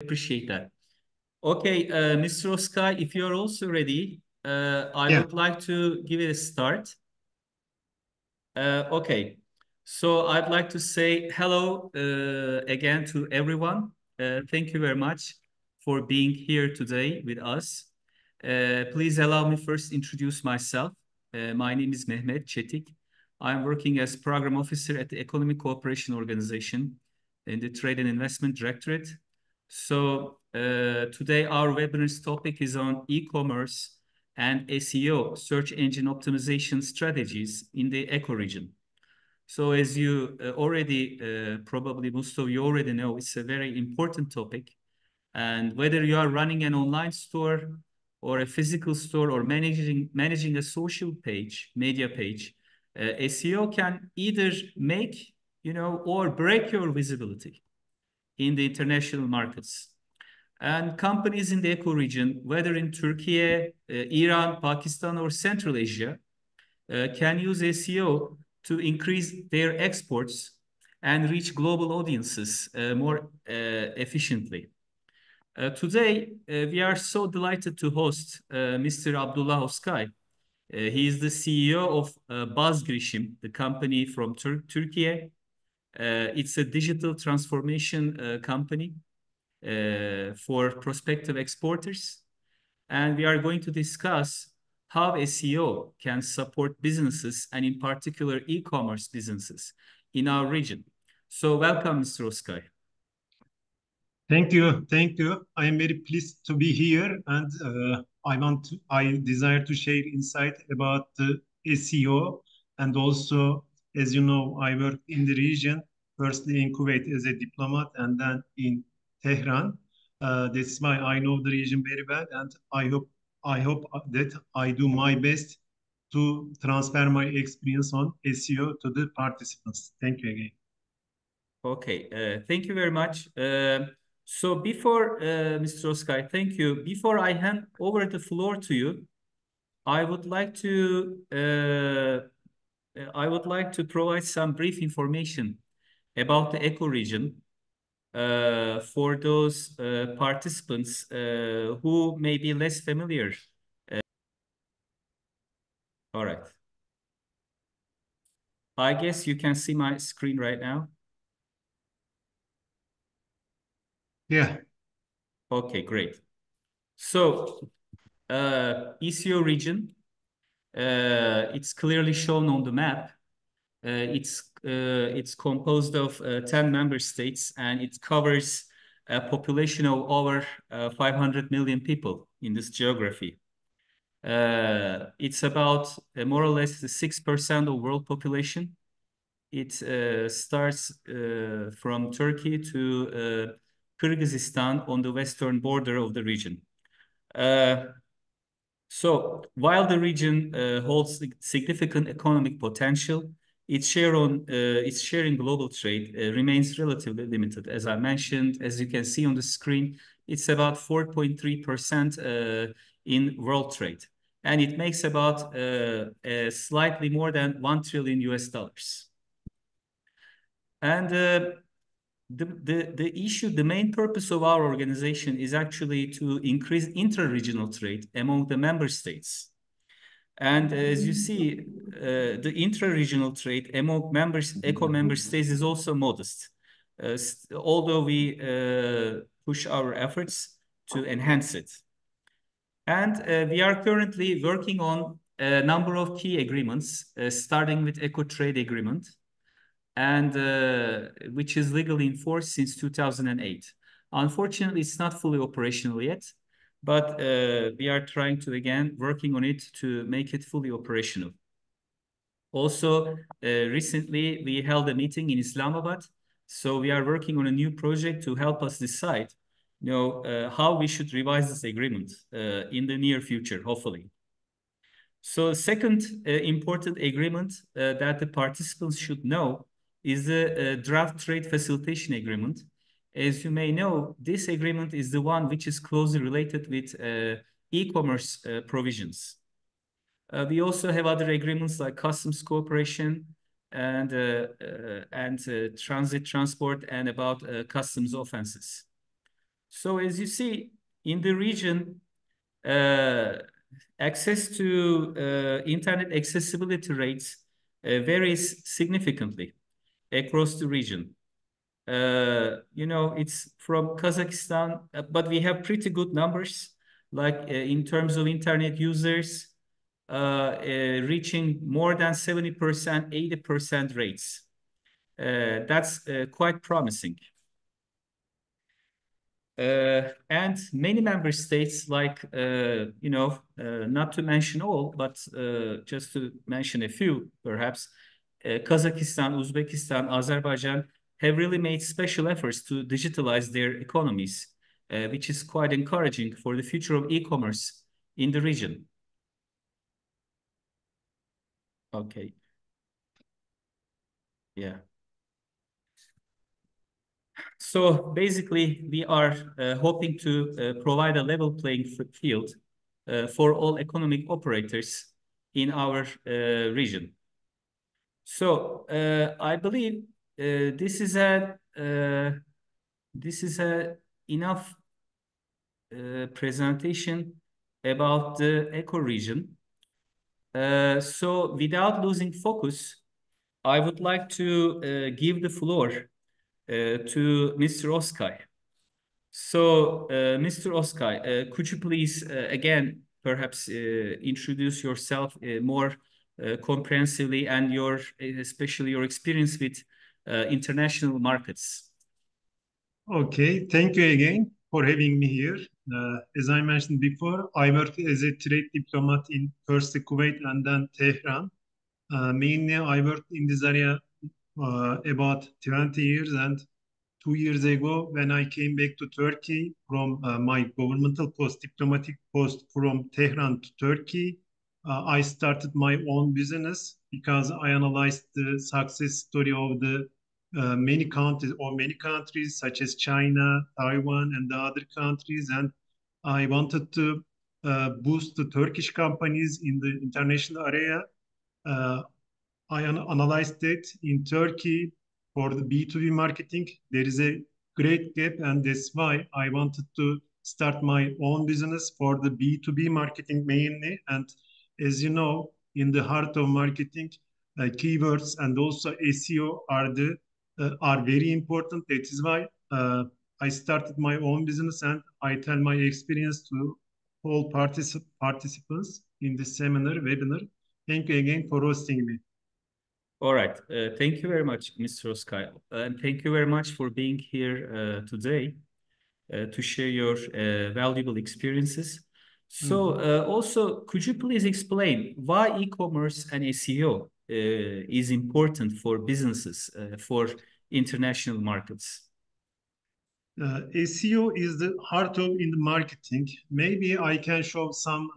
appreciate that. Okay, Mr. Oskay, if you're also ready, I Yeah. would like to give it a start. Okay, so I'd like to say hello again to everyone. Thank you very much for being here today with us. Please allow me first introduce myself. My name is Mehmet Çetik. I'm working as Program Officer at the Economic Cooperation Organization in the Trade and Investment Directorate. So today our webinar's topic is on e-commerce and SEO, search engine optimization strategies in the eco region. So as you probably most of you already know, it's a very important topic. And whether you are running an online store or a physical store or managing a social page, media page, SEO can either make, or break your visibility in the international markets. And companies in the eco region, whether in Turkey, Iran, Pakistan, or Central Asia, can use SEO to increase their exports and reach global audiences more efficiently. Today, we are so delighted to host Mr. Abdullah Oskay. He is the CEO of Baz Girişim, the company from Turkey. It's a digital transformation company for prospective exporters. And we are going to discuss how SEO can support businesses and in particular e-commerce businesses in our region. So welcome, Mr. Oskay. Thank you. Thank you. I am very pleased to be here, and I desire to share insight about the SEO, and also, as you know, I work in the region, firstly in Kuwait as a diplomat, and then in Tehran. That's why I know the region very well, and I hope that I do my best to transfer my experience on SEO to the participants. Thank you again. Okay, thank you very much. So before, Mr. Oskay, thank you. Before I hand over the floor to you, I would like to provide some brief information about the eco region for those participants who may be less familiar. All right. I guess you can see my screen right now. Yeah. Okay, great. So, ECO region, it's clearly shown on the map. It's composed of 10 member states, and it covers a population of over 500 million people in this geography. It's about more or less 6% of world population. It starts from Turkey to Kyrgyzstan on the western border of the region. So while the region holds significant economic potential, its share in global trade remains relatively limited. As I mentioned, as you can see on the screen, it's about 4.3% in world trade, and it makes about slightly more than $1 trillion US. And the main purpose of our organization is actually to increase intra-regional trade among the member states. And as you see, the intra-regional trade among eco-member states is also modest, although we push our efforts to enhance it. And we are currently working on a number of key agreements, starting with Eco-Trade Agreement, and which is legally in force since 2008. Unfortunately, it's not fully operational yet, but we are trying to, again, working on it to make it fully operational. Also, recently, we held a meeting in Islamabad, so we are working on a new project to help us decide, how we should revise this agreement in the near future, hopefully. So second important agreement that the participants should know is the Draft Trade Facilitation Agreement. As you may know, this agreement is the one which is closely related with e-commerce provisions. We also have other agreements like customs cooperation and transit transport and about customs offenses. So as you see, in the region, access to internet accessibility rates varies significantly across the region. It's from Kazakhstan, but we have pretty good numbers, like in terms of internet users reaching more than 70%, 80% rates. That's quite promising. And many member states, like, not to mention all, but just to mention a few, perhaps, Kazakhstan, Uzbekistan, Azerbaijan have really made special efforts to digitalize their economies, which is quite encouraging for the future of e-commerce in the region. Okay. Yeah. So basically, we are hoping to provide a level playing field for all economic operators in our region. So I believe this is a enough presentation about the eco region. So without losing focus, I would like to give the floor to Mr. Oskay. So, Mr. Oskay, could you please again perhaps introduce yourself more comprehensively and especially your experience with international markets? Okay, thank you again for having me here. As I mentioned before, I worked as a trade diplomat in first Kuwait and then Tehran. Mainly, I worked in this area about 20 years, and 2 years ago, when I came back to Turkey from my governmental post, diplomatic post from Tehran to Turkey, I started my own business because I analyzed the success story of the many countries such as China, Taiwan, and the other countries, and I wanted to boost the Turkish companies in the international area. I analyzed it in Turkey for the B2B marketing. There is a great gap, and that's why I wanted to start my own business for the B2B marketing mainly. And as you know, in the heart of marketing, keywords and also SEO are very important. That is why I started my own business, and I tell my experience to all participants in this seminar, webinar. Thank you again for hosting me. All right. Thank you very much, Mr. Oskay. And thank you very much for being here today to share your valuable experiences. So also, could you please explain why e-commerce and SEO is important for businesses for international markets? SEO is the heart of in the marketing. Maybe I can show some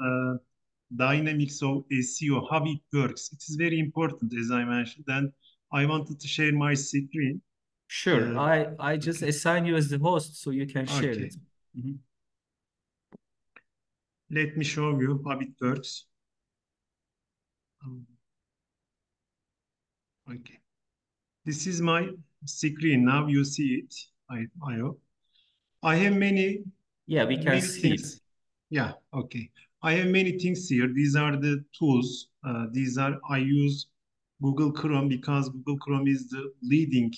dynamics of SEO, how it works. It is very important, as I mentioned, and I wanted to share my screen. Sure, I just assign you as the host so you can share it. Let me show you how it works. Okay. This is my screen. Now you see it. I hope. I have many. Yeah, we can see things. It. Yeah, okay. I have many things here. These are the tools. I use Google Chrome because Google Chrome is the leading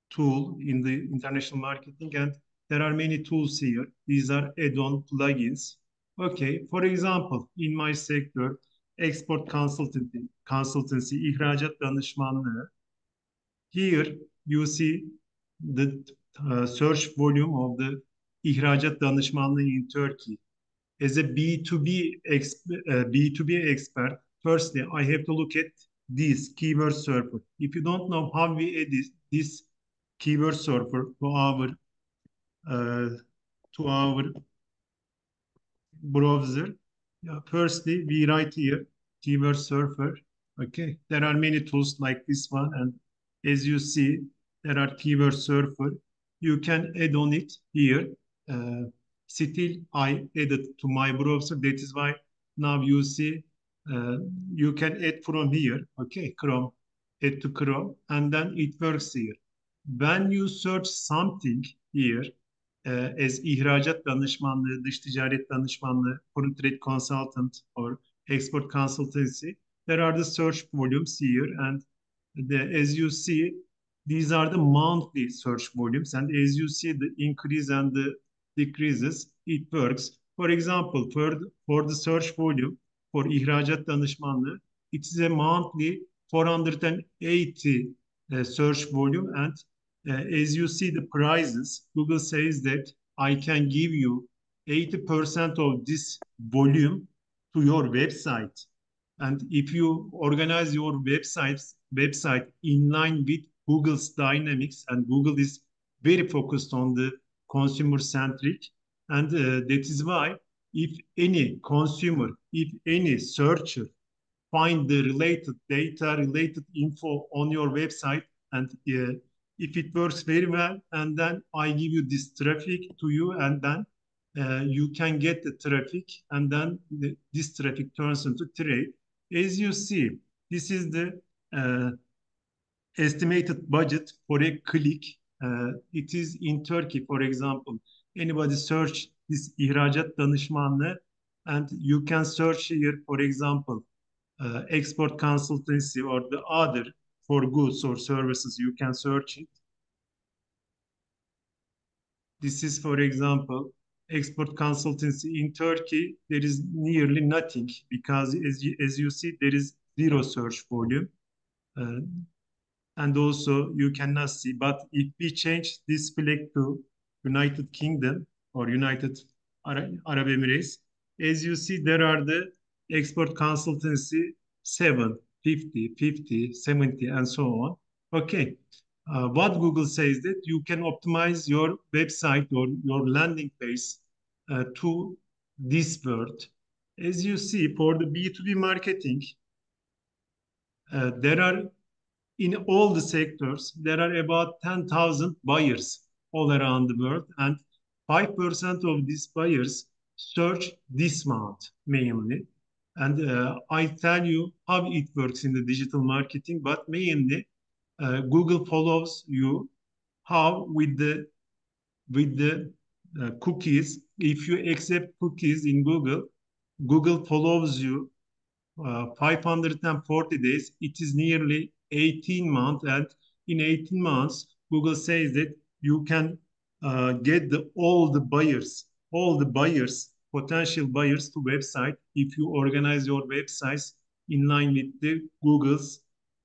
tool in the international marketing, and there are many tools here. These are add-on plugins. Okay, for example, in my sector, export consultancy, İhracat danışmanlığı. Here you see the search volume of the İhracat danışmanlığı in Turkey. As a B2B expert, firstly, I have to look at this keyword surfer. If you don't know how we add this keyword surfer to our browser, firstly, we write here keyword surfer. Okay, there are many tools like this one, and as you see, there are keyword surfer. You can add on it here. Still, I added to my browser. That is why now you see you can add from here. Okay, Chrome, add to Chrome, and then it works here. when you search something here as ihracat danışmanlığı, dış ticaret danışmanlığı, foreign trade consultant or export consultancy, there are the search volumes here, and as you see, these are the monthly search volumes, and as you see the increase and the decreases, it works. For example, for the search volume for ihracat danışmanlığı, it is a monthly 480 search volume, and as you see the prices, Google says that I can give you 80% of this volume to your website. And if you organize your website in line with Google's dynamics, and Google is very focused on the consumer centric, and that is why if any consumer, if any searcher find the related data, related info on your website, and if it works very well, and then I give you this traffic to you, and then you can get the traffic, and then this traffic turns into trade. As you see, this is the estimated budget for a click. It is in Turkey, for example. Anybody search this ihracat danışmanlığı, and you can search here, for example, export consultancy or the other for goods or services, you can search it. This is, for example, export consultancy in Turkey. There is nearly nothing because as you see, there is zero search volume. And also you cannot see, but if we change this flag to United Kingdom or United Arab Emirates, as you see, there are the export consultancy 7, 50, 50, 70, and so on. Okay. What Google says that you can optimize your website or your landing page to this word. As you see, for the B2B marketing, there are in all the sectors, there are about 10,000 buyers all around the world, and 5% of these buyers search this month mainly. And I tell you how it works in the digital marketing, but mainly Google follows you how with the cookies. If you accept cookies in Google, Google follows you 540 days. It is nearly 18 months, and in 18 months, Google says that you can get all the buyers, potential buyers to website if you organize your websites in line with the Google's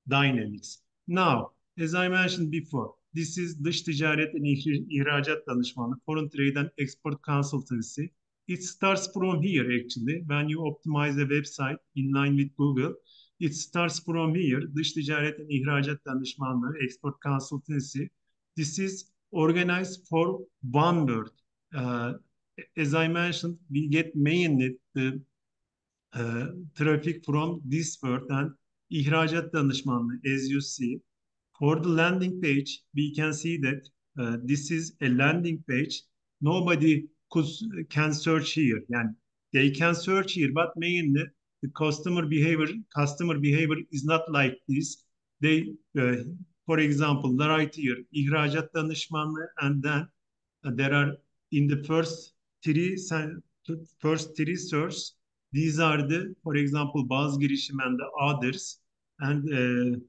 dynamics. Now, as I mentioned before, this is dış ticaret and ihracat danışmanlığı, foreign trade and export consultancy. It starts from here, actually. When you optimize a website in line with Google, it starts from here. Dış ticaret and ihracat danışmanlığı, export consultancy. This is organized for one word. As I mentioned, we get mainly the traffic from this word, and ihracat danışmanlığı, as you see. For the landing page, we can see that this is a landing page. Nobody can search here. Yani they can search here, but mainly the customer behavior is not like this. They, for example, right here, ihracat danışmanlığı, and then there are in the first three search. These are the, for example, Baz Girişim and the others, and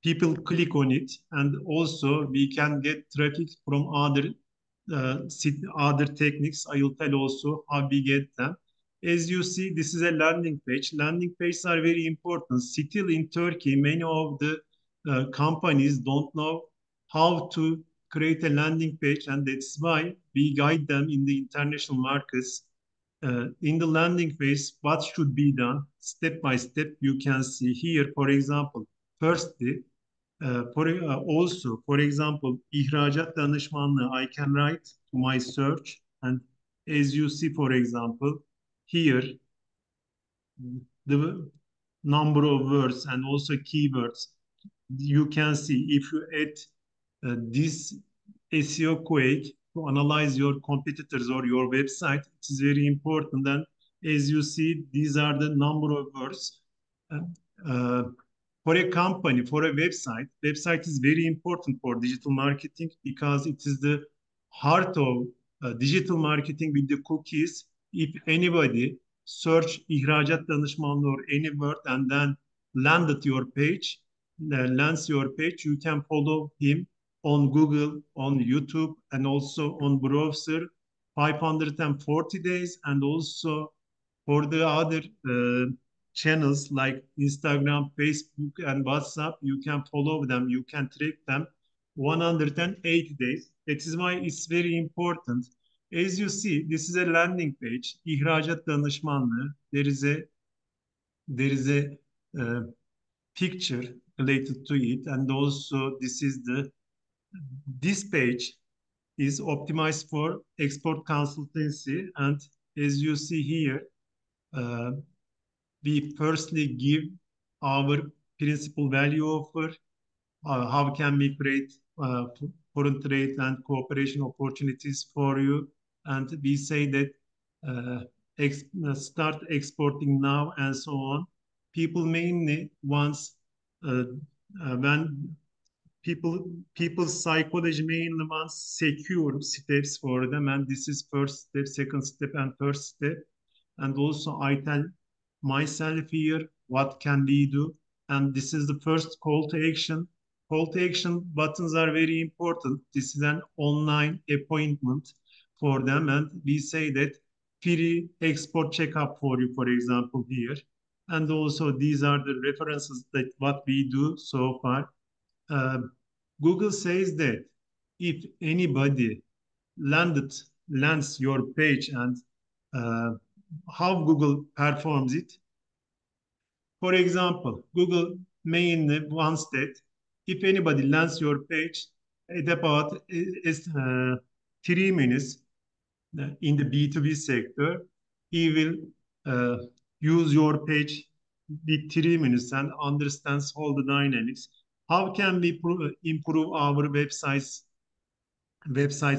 people click on it, and also we can get traffic from other techniques. I will tell also how we get them. As you see, this is a landing page. Landing pages are very important. Still in Turkey, many of the companies don't know how to create a landing page, and that's why we guide them in the international markets. In the landing page, what should be done step by step, you can see here, for example, firstly, also, for example, ihracat danışmanlığı, I can write to my search, and as you see, for example, here, the number of words and also keywords, you can see if you add this SEO quake to analyze your competitors or your website, it is very important. And as you see, these are the number of words. For a company, for a website is very important for digital marketing because it is the heart of digital marketing with the cookies. If anybody search İhracat danışmanlığı or any word and then landed your page, lands your page, you can follow him on Google, on YouTube, and also on browser 540 days, and also for the other channels like Instagram, Facebook, and WhatsApp, you can follow them, you can track them 180 days. That is why it's very important. As you see, this is a landing page. İhracat danışmanlığı. There is a picture related to it, and also this page is optimized for export consultancy. And as you see here, we firstly give our principal value offer, how can we create foreign trade and cooperation opportunities for you, and we say that start exporting now and so on. People mainly wants when people's psychology mainly wants secure steps for them, and this is first step, second step, and third step. And also I tell myself here what can we do, and this is the first call to action. Call to action buttons are very important. This is an online appointment for them, and we say that free export checkup for you, for example, here. And also these are the references that what we do so far. Google says that if anybody lands your page, and how Google performs it. For example, Google mainly wants that if anybody lands your page at about 3 minutes in the B2B sector, he will use your page with 3 minutes and understands all the dynamics. How can we improve our website's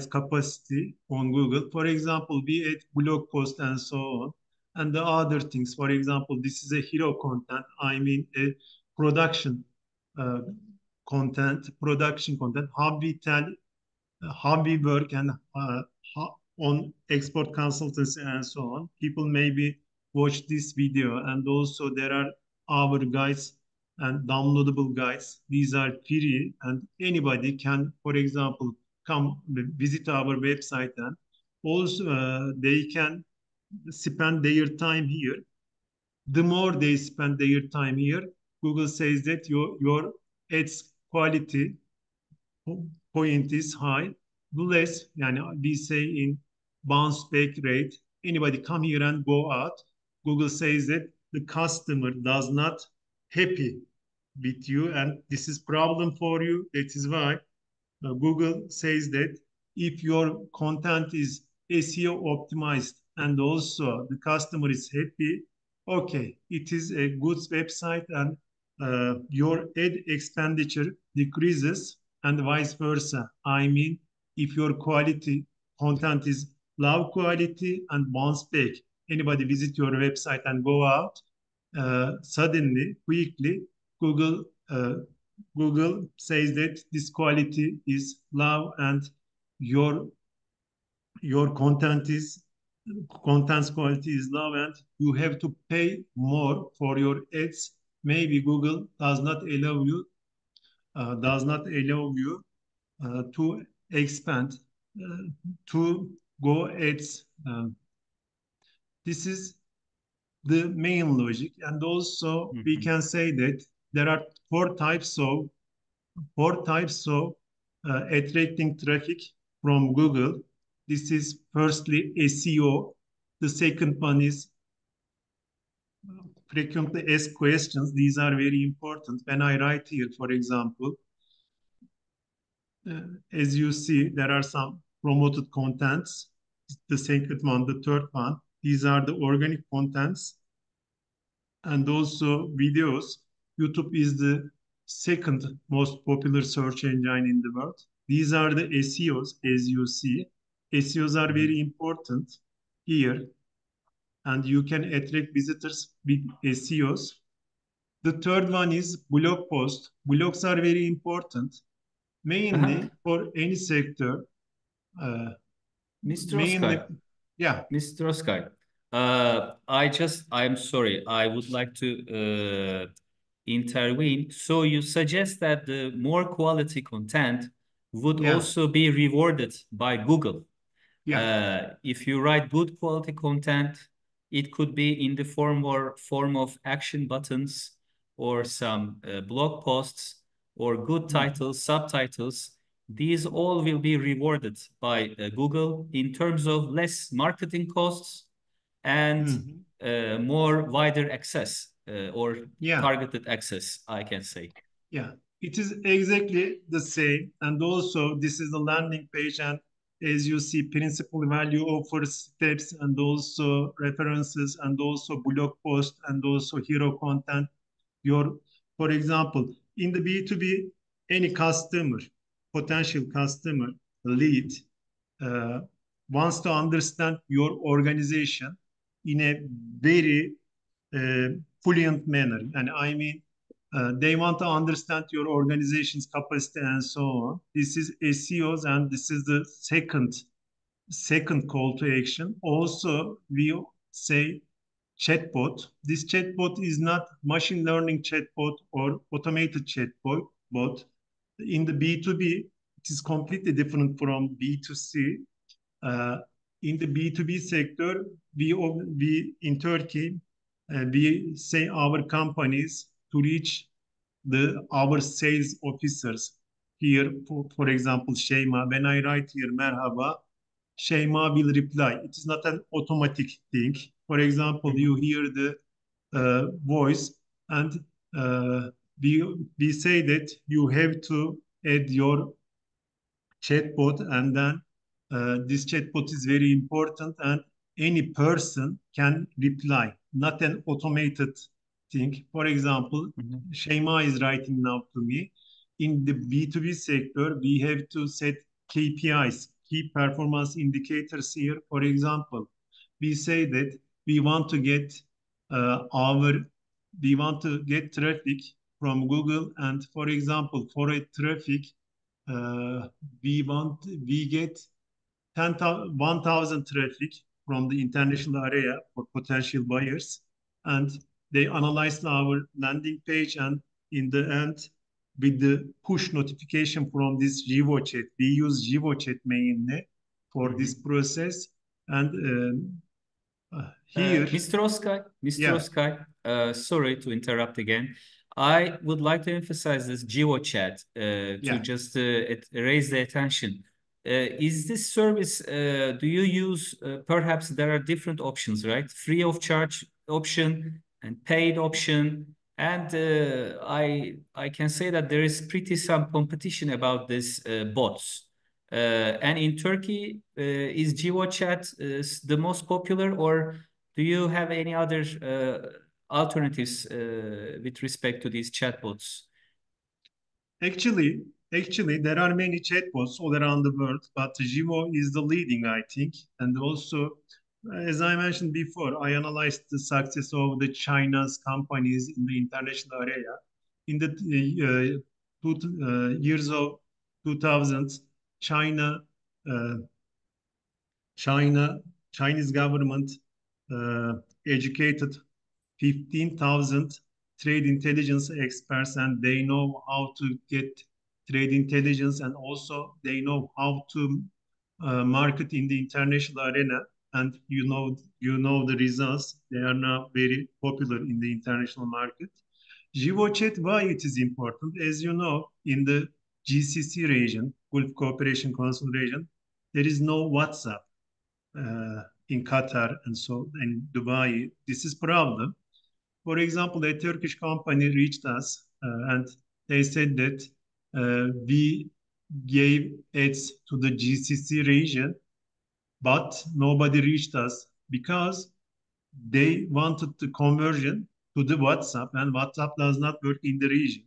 capacity on Google? For example, we add blog posts and so on, and the other things. For example, this is a hero content. I mean, a production content. How we tell, how we work, and on export consultancy and so on. People maybe watch this video, and also there are our guides and downloadable guides. These are free, and anybody can, for example, come visit our website, and also they can spend their time here. The more they spend their time here, Google says that your ads quality point is high. The less, yani we say in bounce back rate, anybody come here and go out, Google says that the customer does not happy with you, and this is problem for you. That is why Google says that if your content is SEO optimized and also the customer is happy, okay, it is a good website, and your ad expenditure decreases, and vice versa. I mean, if your quality content is low quality and bounce back, anybody visit your website and go out, suddenly, quickly, Google says that this quality is low, and your content's quality is low, and you have to pay more for your ads. Maybe Google does not allow you to expand to go ads. This is the main logic, and also we can say that there are four types of attracting traffic from Google. This is firstly SEO. The second one is frequently asked questions. These are very important. When I write here, for example, as you see, there are some promoted contents. The second one, the third one. These are the organic contents, and also videos. YouTube is the second most popular search engine in the world. These are the SEOs, as you see. SEOs are very important here, and you can attract visitors with SEOs. The third one is blog post. Blogs are very important, Uh-huh. mainly for any sector. Uh, Mr. mainly, Oskay, yeah, Mr. Oskay, I'm sorry, I would like to intervene. So you suggest that the more quality content would yeah, also be rewarded by Google. yeah. If you write good quality content, it could be in the form of action buttons or some blog posts or good Mhm. titles, subtitles. These all will be rewarded by Google in terms of less marketing costs and Mhm. more wider access or Yeah, targeted access, I can say. yeah. It is exactly the same. And also, this is the landing page. And as you see, principal value offers steps and also references and also blog post and also hero content. Your, for example, in the B2B, any customer, potential customer, lead, uh, wants to understand your organization in a very uh, fluent manner. And I mean, they want to understand your organization's capacity and so on. This is SEOs, and this is the second call to action. Also, we say chatbot. This chatbot is not machine learning chatbot or automated chatbot. But in the B2B, it is completely different from B2C. Uh, in the B2B sector, we in Turkey, we say our companies to reach our sales officers. Here, for example, Şeyma, when I write here merhaba, Şeyma will reply. It is not an automatic thing. For example, you hear the voice, and uh, we say that you have to add your chatbot, and then this chatbot is very important, and any person can reply, not an automated thing. For example, Mhm. Shema is writing now to me. In the B2B sector, we have to set KPIs, key performance indicators here. For example, we say that we want to get our we want to get traffic from Google, and for example, for a traffic, uh, we get 1,000 traffic from the international area for potential buyers, and they analyze our landing page, and in the end, with the push notification from this GivoChat, we use GivoChat mainly for this Mhm. process, and here, Mr. yeah, Oskay, sorry to interrupt again. I would like to emphasize this GeoChat to yeah. just raise the attention. Is this service, do you use, perhaps there are different options, right? Free of charge option and paid option. And I can say that there is pretty some competition about this bots. And in Turkey, is GeoChat the most popular, or do you have any other alternatives with respect to these chatbots? Actually, actually, there are many chatbots all around the world, but Jivo is the leading, I think. And also, as I mentioned before, I analyzed the success of the China's companies in the international area. In the years of 2000s, China, uh, China, Chinese government uh, educated 15,000 trade intelligence experts, and they know how to get trade intelligence, and also they know how to market in the international arena. And you know the results. They are now very popular in the international market. GivoChat, why it is important? As you know, in the GCC region, Gulf Cooperation Council region, there is no WhatsApp in Qatar and so in Dubai. This is problem. For example, a Turkish company reached us, and they said that we gave ads to the GCC region, but nobody reached us because they wanted the conversion to the WhatsApp, and WhatsApp does not work in the region.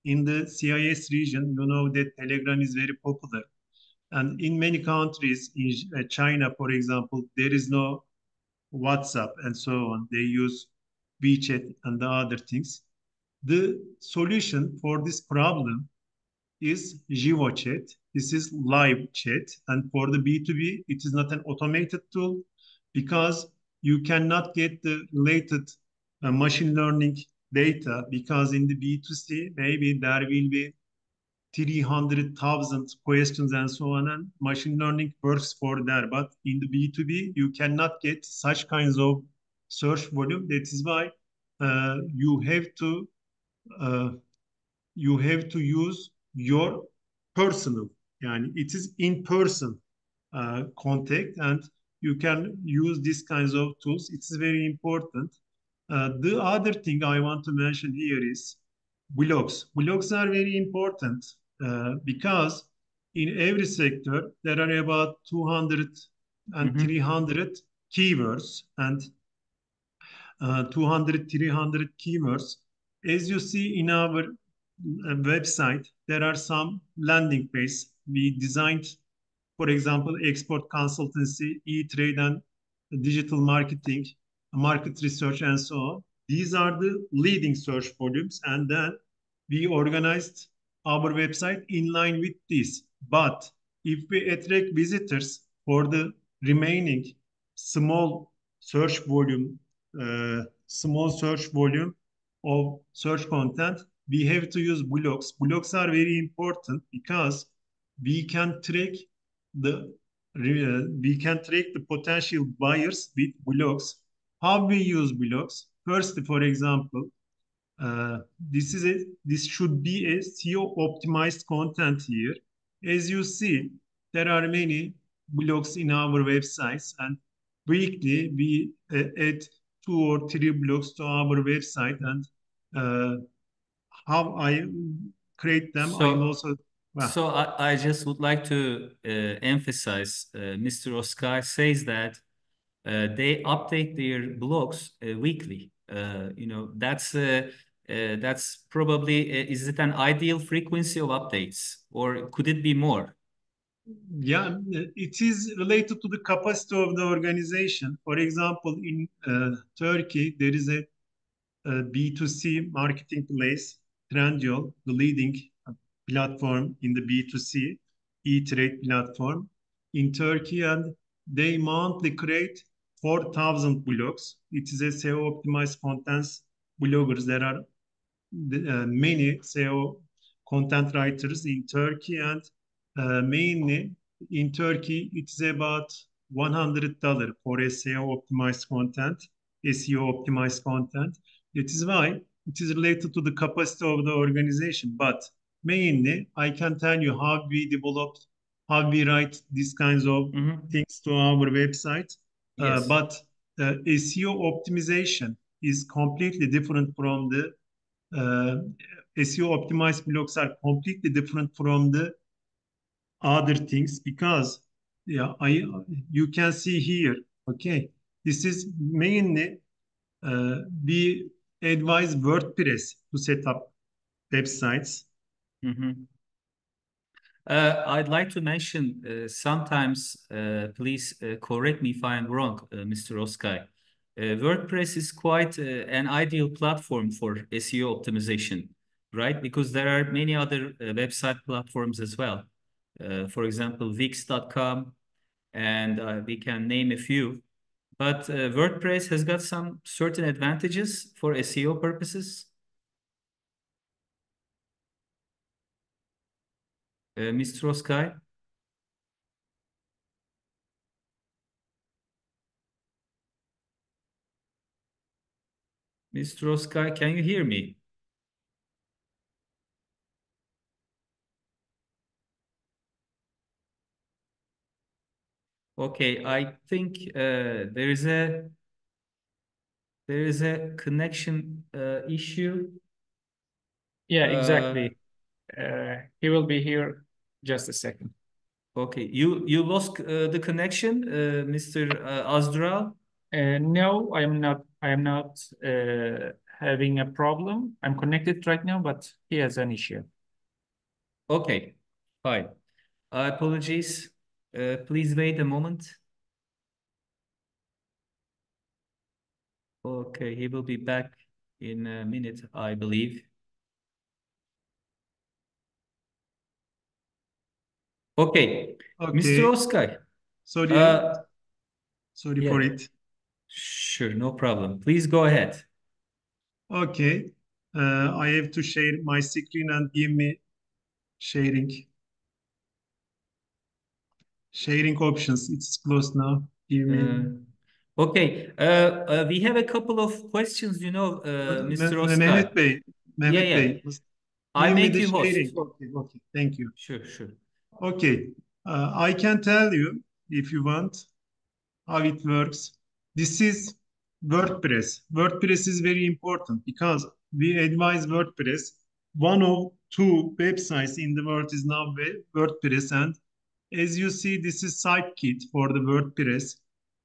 In the CIS region, you know that Telegram is very popular. And in many countries, in China, for example, there is no WhatsApp and so on. They use WeChat and the other things. The solution for this problem is GeoChat. This is live chat. And for the B2B, it is not an automated tool because you cannot get the related machine learning data, because in the B2C, maybe there will be 300,000 questions and so on, and machine learning works for there. But in the B2B, you cannot get such kinds of search volume. That is why uh, you have to uh, you have to use your personal, yani it is in person contact, and you can use these kinds of tools. It's very important. The other thing I want to mention here is blogs. Blogs are very important because in every sector there are about 200 and 300 keywords, and 200, 300 keywords. As you see in our website, there are some landing pages we designed, for example, export consultancy, e-trade, and digital marketing, market research, and so on. These are the leading search volumes, and then we organized our website in line with this. But if we attract visitors for the remaining small search volume, small search volume of search content, we have to use blogs. Blogs are very important because we can track the the potential buyers with blogs. How we use blogs? First, for example, this should be a SEO optimized content here. As you see, there are many blogs in our websites, and weekly we add 2 or 3 blogs to our website. And how I create them, I will So, also. Well, so I just would like to emphasize, Mr. Oskay says that they update their blogs weekly. That's probably, is it an ideal frequency of updates, or could it be more? yeah, it is related to the capacity of the organization. For example, in Turkey, there is a B2C marketplace, Trendyol, the leading platform in the B2C e-trade platform in Turkey, and they monthly create 4,000 blogs. It is a SEO optimized contents bloggers. There are many SEO content writers in Turkey, and mainly in Turkey, it's about $100 for SEO optimized content, SEO optimized content. That is why it is related to the capacity of the organization. But mainly, I can tell you how we developed, how we write these kinds of things to our website. Yes. But SEO optimization is completely different from the SEO optimized blogs are completely different from the other things, because yeah, you can see here. Okay, this is mainly we advise WordPress to set up websites. I'd like to mention sometimes, please correct me if I'm wrong, Mr. Oskay. WordPress is quite an ideal platform for SEO optimization, right? Because there are many other website platforms as well. For example, Wix.com, and we can name a few. But WordPress has got some certain advantages for SEO purposes. Mr. Oskay? Mr. Oskay, can you hear me? Okay, I think there is a connection issue. Yeah, exactly. He will be here just a second. Okay, you lost the connection, Mr. Azdral? No, I am not. I am not having a problem. I'm connected right now, but he has an issue. Okay, fine. Apologies. Please wait a moment. Okay, he will be back in a minute, I believe. Okay, Mr. Okay. Oskay. Sorry. Uh, Sorry yeah, for it. sure, no problem. Please go ahead. Okay. I have to share my screen and give me sharing. Sharing options. It's closed now. Give me. Okay, we have a couple of questions, Mr. Mehmet Oskay. Bey. Yeah, Mehmet yeah. Bey. I Give me make the you sharing. host. Okay. Okay. Thank you. Sure, sure. Okay. I can tell you if you want how it works. This is WordPress. WordPress is very important because we advise WordPress. One of two websites in the world is now WordPress. And as you see, this is Sitekit for the WordPress.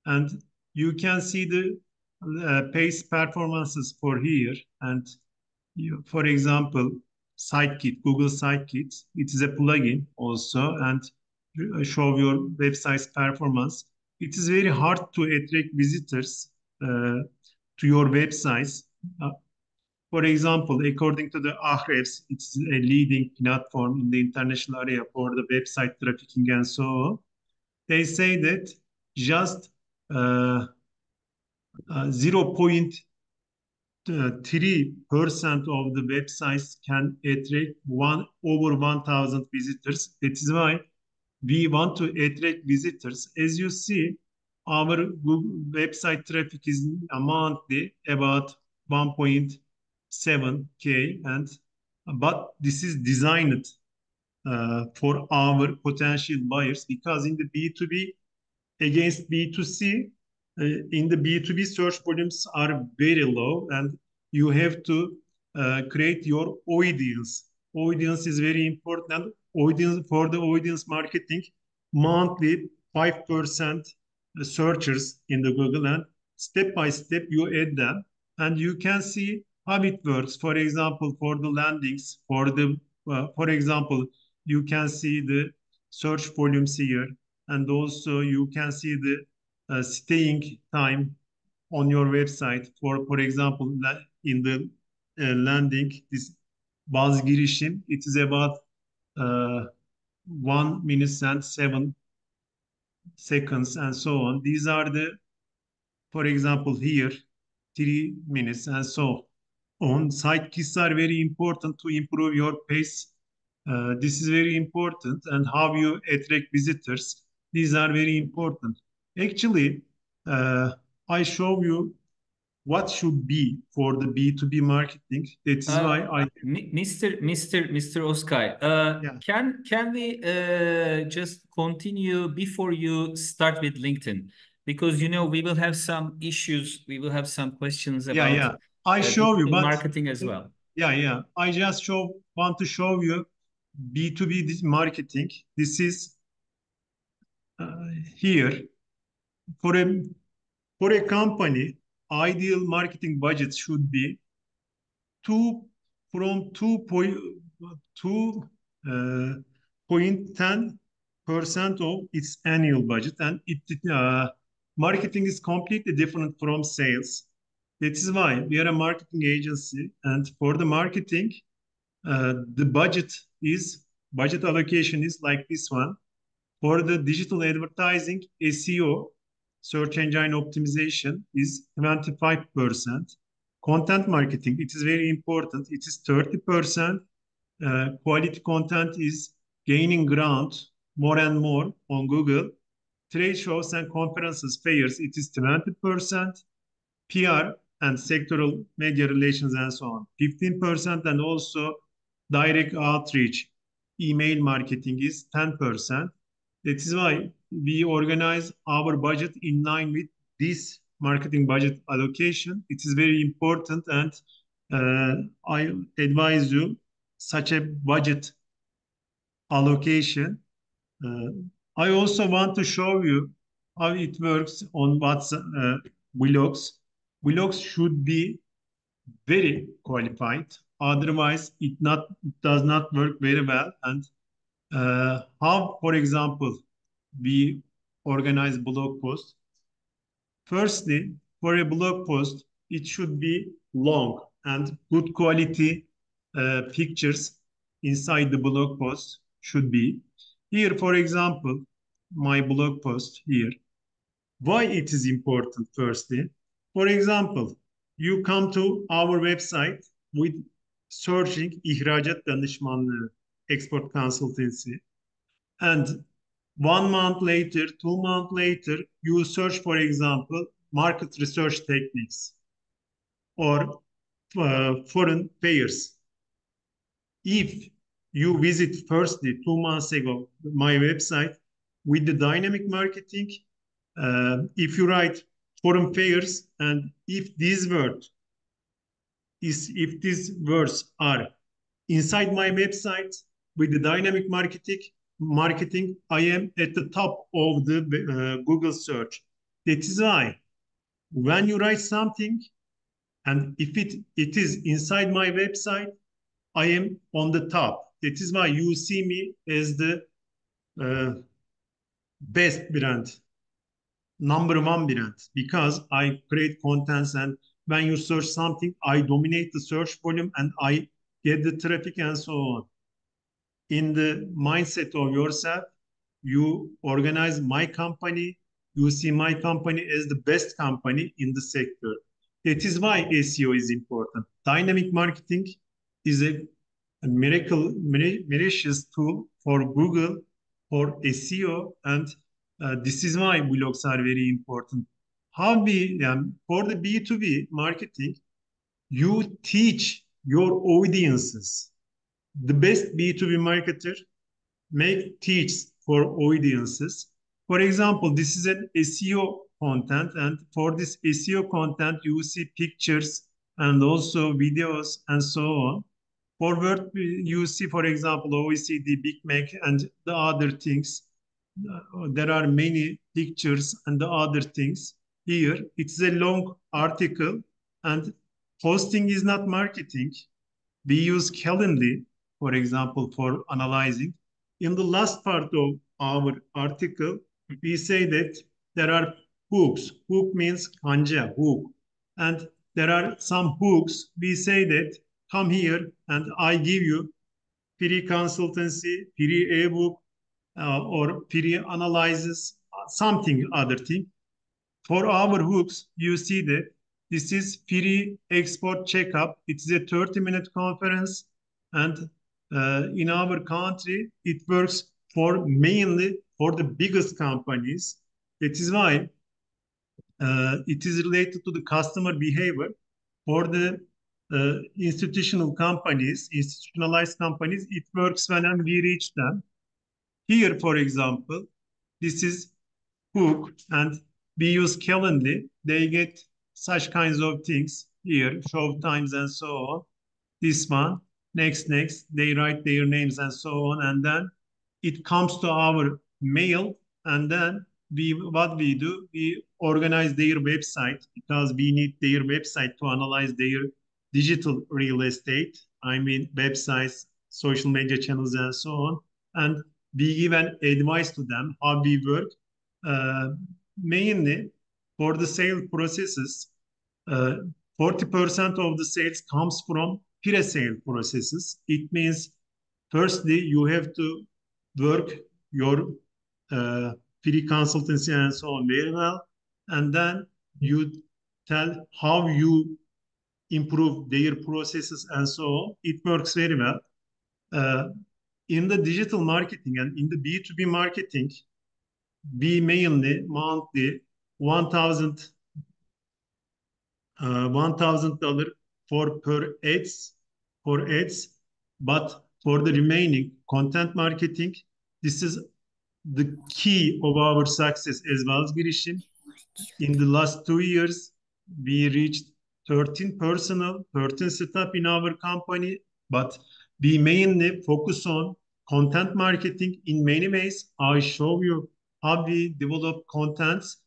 And you can see the page performances for here. And for example, Sitekit, Google Sitekit, it is a plugin also and show your website's performance. It is very hard to attract visitors to your websites. For example, according to the Ahrefs, it's a leading platform in the international area for the website trafficking and so on. They say that just 0.3% of the websites can attract over 1,000 visitors. That is why we want to attract visitors. As you see, our Google website traffic is monthly about 1.7K, but this is designed for our potential buyers because in the B2B against B2C, in the B2B search volumes are very low and you have to create your audience. Audience is very important. Audience for the audience marketing, monthly 5% searchers in the Google and step by step you add them and you can see how it works. For example, for the landings, for example, you can see the search volumes here and also you can see the staying time on your website. For example, in the landing, this Baz Girişim, it is about 1 minute and 7 seconds and so on. These are for example, here, 3 minutes and so on. Site keys are very important to improve your pace. This is very important and how you attract visitors. These are very important. Actually, I show you what should be for the B2B marketing. That is why Mr. Oskay, yeah. can we just continue before you start with LinkedIn? Because we will have some issues, we will have some questions about I show you, digital but marketing as well. I just want to show you B2B marketing. This is here for a company. Ideal marketing budget should be 2.10% of its annual budget, and marketing is completely different from sales. That is why we are a marketing agency, and for the marketing, the budget allocation is like this one. For the digital advertising, SEO, search engine optimization, is 25%. Content marketing, it is very important. It is 30%. Quality content is gaining ground more and more on Google. Trade shows and conferences, fairs, it is 20%. PR and sectoral media relations and so on, 15%. And also direct outreach, email marketing is 10%. That is why we organize our budget in line with this marketing budget allocation. It is very important, and I advise you such a budget allocation. I also want to show you how it works on blogs. Blogs should be very qualified, otherwise it does not work very well. And how, for example, we organize blog posts. Firstly, for a blog post, it should be long and good quality pictures inside the blog post should be. Here, for example, my blog post here. Why it is important, firstly. For example, you come to our website with searching İhracat danışmanlığı, export consultancy. And 1 month later, 2 months later, you search, for example, market research techniques or foreign payers. If you visit firstly 2 months ago my website with the dynamic marketing, if you write foreign payers and if these words are inside my website with the dynamic marketing, I am at the top of the Google search. That is why when you write something and if it is inside my website, I am on the top. That is why you see me as the best brand, number 1 brand, because I create contents, and when you search something, I dominate the search volume and I get the traffic and so on. In the mindset of yourself, you organize my company, you see my company as the best company in the sector. That is why SEO is important. Dynamic marketing is a miraculous tool for Google, for SEO, and this is why blogs are very important. For the B2B marketing, you teach your audiences. The best B2B marketer teach for audiences. For example, this is an SEO content, and for this SEO content, you see pictures and also videos and so on. For Word, you see, for example, OECD, Big Mac, and the other things. There are many pictures and the other things. Here, it's a long article, and posting is not marketing. We use Calendly, for example, for analyzing. In the last part of our article, we say that there are hooks. Hook means kanca, hook. And there are some hooks. We say that come here and I give you free consultancy, free ebook, or free analysis, something other thing. For our hooks, you see that this is free export checkup. It's a 30-minute conference, and in our country, it works mainly for the biggest companies. That is why it is related to the customer behavior. For the institutionalized companies, it works when we reach them. Here, for example, this is hook, and we use Calendly. They get such kinds of things here, show times and so on. This one, next, they write their names and so on, and then it comes to our mail, and then what we do, we organize their website because we need their website to analyze their digital real estate. I mean, websites, social media channels, and so on. And we give an advice to them how we work. Mainly for the sales processes, 40% of the sales comes from pre-sale processes. It means, firstly, you have to work your free consultancy and so on very well, and then you tell how you improve their processes and so on. It works very well. In the digital marketing and in the B2B marketing, we mainly monthly $1,000 for ads, but for the remaining content marketing, this is the key of our success as Baz Girişim. In the last 2 years, we reached 13 personnel, 13 staff in our company, but we mainly focus on content marketing in many ways. I show you how we develop contents.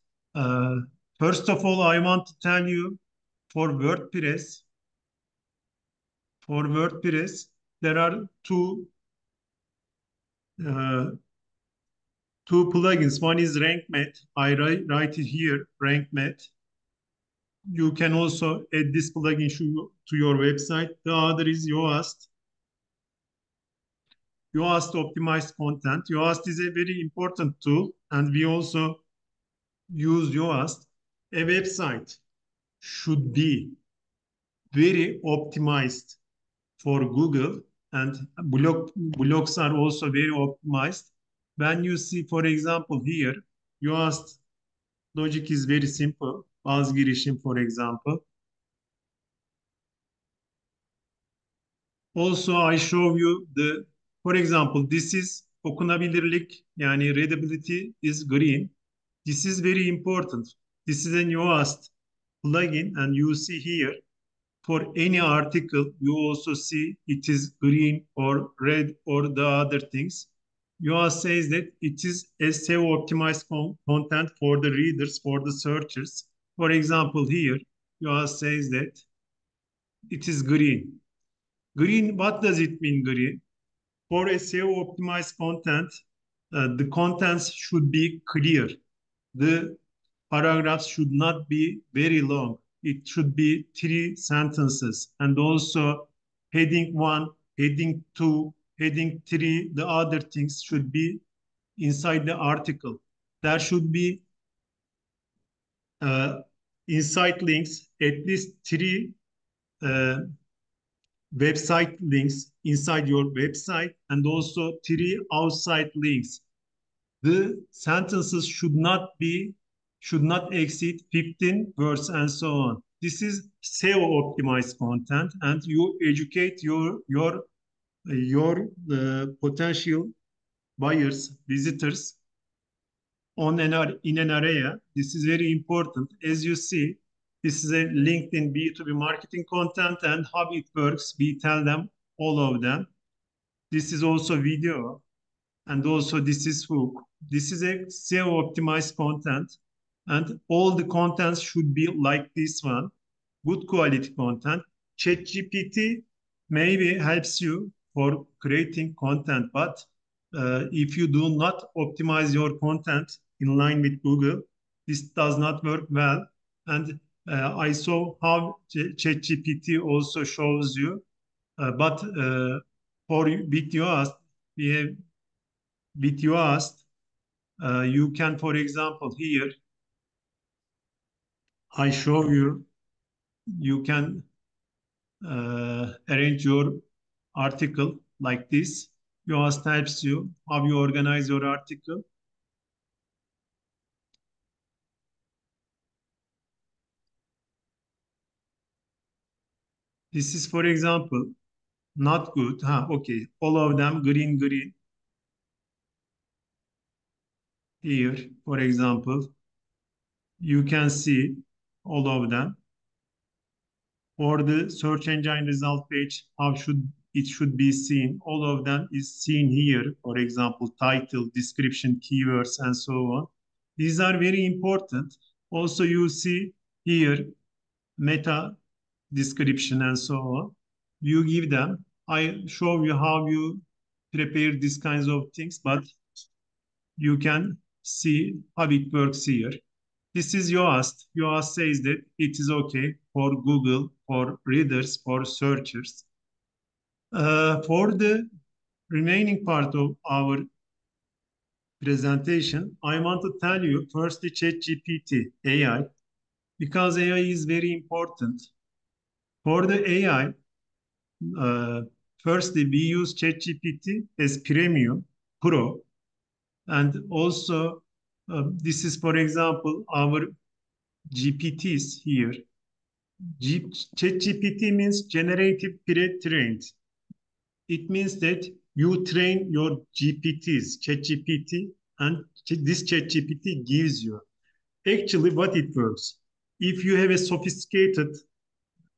First of all, I want to tell you for WordPress, there are two plugins. One is RankMath. I write it here, RankMath. You can also add this plugin to your website. The other is Yoast. Yoast optimized content. Yoast is a very important tool, and we also use Yoast. A website should be very optimized for Google, and blogs are also very optimized. When you see, for example, here, Yoast logic is very simple. Baz Girişim, for example. Also, I show you for example, this is okunabilirlik, yani readability is green. This is very important. This is a Yoast plugin, and you see here, for any article, you also see it is green or red or the other things. Yoast says that it is a SEO optimized content for the readers, for the searchers. For example, here, Yoast says that it is green. Green, what does it mean, green? For a SEO optimized content, the contents should be clear. The paragraphs should not be very long. It should be 3 sentences. And also heading 1, heading 2, heading 3, the other things should be inside the article. There should be inside links, at least 3 website links inside your website, and also 3 outside links. The sentences should not exceed 15 words, and so on. This is SEO optimized content, and you educate your potential buyers, visitors in an area. This is very important. As you see, this is a LinkedIn B2B marketing content, and how it works, we tell them all of them. This is also video, and also this is hook. This is a SEO optimized content, and all the contents should be like this one, good quality content. ChatGPT maybe helps you for creating content, but if you do not optimize your content in line with Google, this does not work well. And I saw how ChatGPT also shows you, but with Yoast, you can, for example, here, I show you can arrange your article like this. Yoast helps you how you organize your article. This is, for example, not good. Okay, all of them green. Here, for example, you can see all of them. For the search engine result page, how it should be seen? All of them is seen here. For example, title, description, keywords, and so on. These are very important. Also, you see here meta description and so on. You give them. I show you how you prepare these kinds of things, but you can see how it works here. This is Yoast. Yoast says that it is okay for Google, for readers, for searchers. For the remaining part of our presentation, I want to tell you firstly ChatGPT, AI, because AI is very important. For the AI, firstly, we use ChatGPT as Premium Pro, and also this is, for example, our GPTs here. ChatGPT means generative pre-trained. It means that you train your GPTs, ChatGPT, and this ChatGPT gives you. Actually, what it works, if you have a sophisticated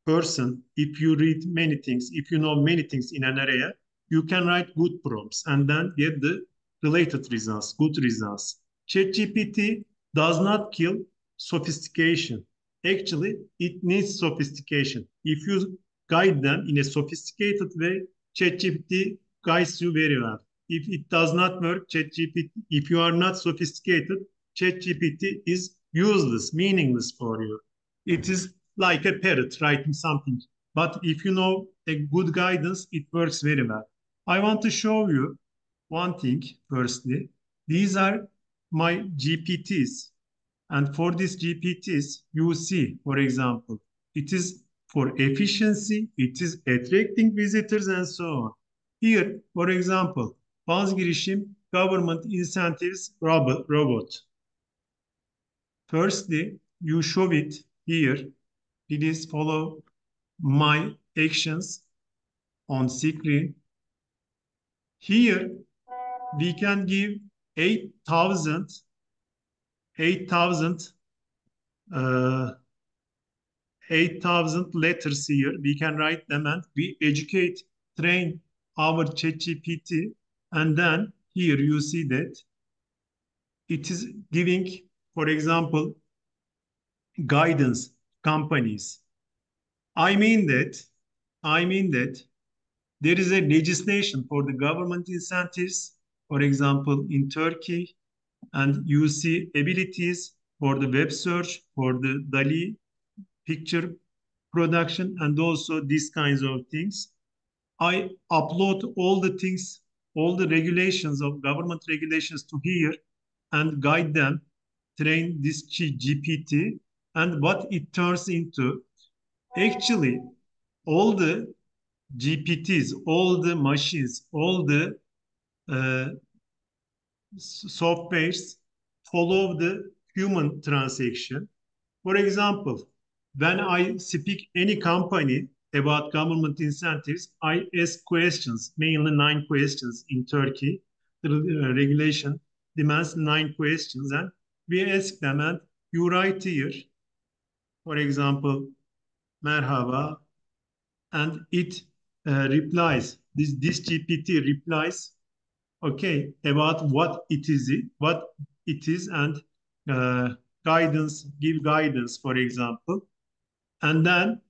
person, if you read many things, if you know many things in an area, you can write good prompts and then get the related results, good results. ChatGPT does not kill sophistication. Actually, it needs sophistication. If you guide them in a sophisticated way, ChatGPT guides you very well. If it does not work, ChatGPT, if you are not sophisticated, ChatGPT is useless, meaningless for you. It is like a parrot writing something. But if you know a good guidance, it works very well. I want to show you one thing firstly. These are my GPTs. And for these GPTs, you see, for example, it is for efficiency, it is attracting visitors and so on. Here, for example, Baz Girişim government incentives robot. Firstly, you show it here. Please follow my actions on screen. Here, we can give 8,000 letters here. We can write them and we educate, train our ChatGPT. And then here you see that it is giving, for example, guidance companies. I mean that there is a legislation for the government incentives, for example, in Turkey, and you see abilities for the web search, for the DALI picture production, and also these kinds of things. I upload all the things, all the regulations of government regulations to here and guide them, train this GPT, and what it turns into. Actually, all the GPTs, all the machines, all the softwares follow the human transaction. For example, when I speak any company about government incentives, I ask questions, mainly 9 questions in Turkey. The regulation demands 9 questions, and we ask them, and you write here, for example, merhaba, and it replies. This GPT replies, okay, about what it is, and give guidance, for example. And then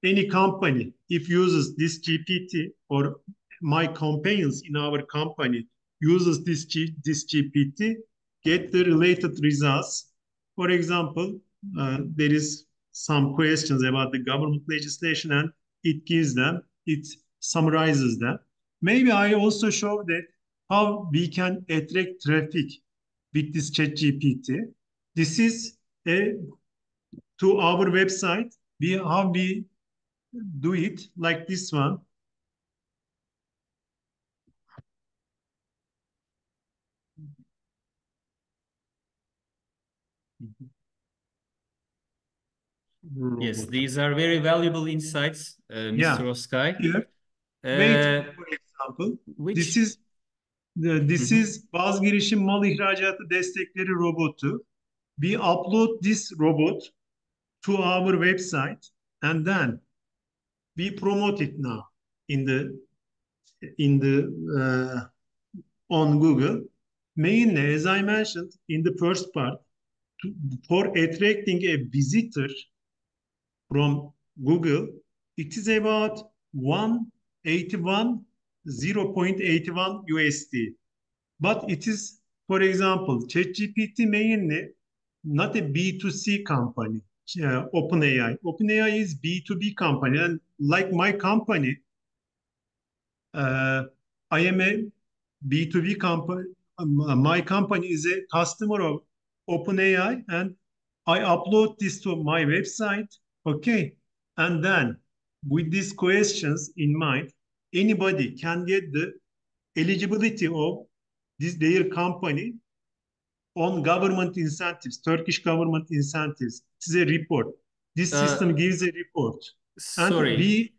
any company, if uses this GPT, or my companions in our company uses this GPT, get the related results. For example, there is some questions about the government legislation, and it gives them, it summarizes them. Maybe I also show that how we can attract traffic with this ChatGPT. This is to our website. How we do it, like this one. Yes, these are very valuable insights, Mr. Oskay. Here, wait, for example, this is Baz Girişim mal ihracatı destekleri robotu. We upload this robot to our website, and then we promote it now on Google. Mainly, as I mentioned in the first part, for attracting a visitor from Google, it is about 0.81 USD. But it is, for example, ChatGPT mainly not a B2C company. OpenAI. OpenAI is B2B company, and like my company, I am a B2B company. My company is a customer of OpenAI, and I upload this to my website. Okay, and then with these questions in mind, anybody can get the eligibility of their company on government incentives, Turkish government incentives. It is a report. This system gives a report. Sorry.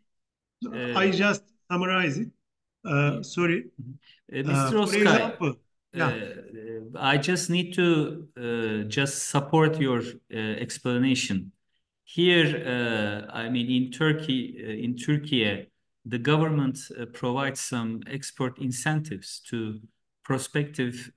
And I just summarize it. Sorry. Mr. For Oskay, example, I just need to just support your explanation. Here, I mean, in Turkey, the government provides some export incentives to prospective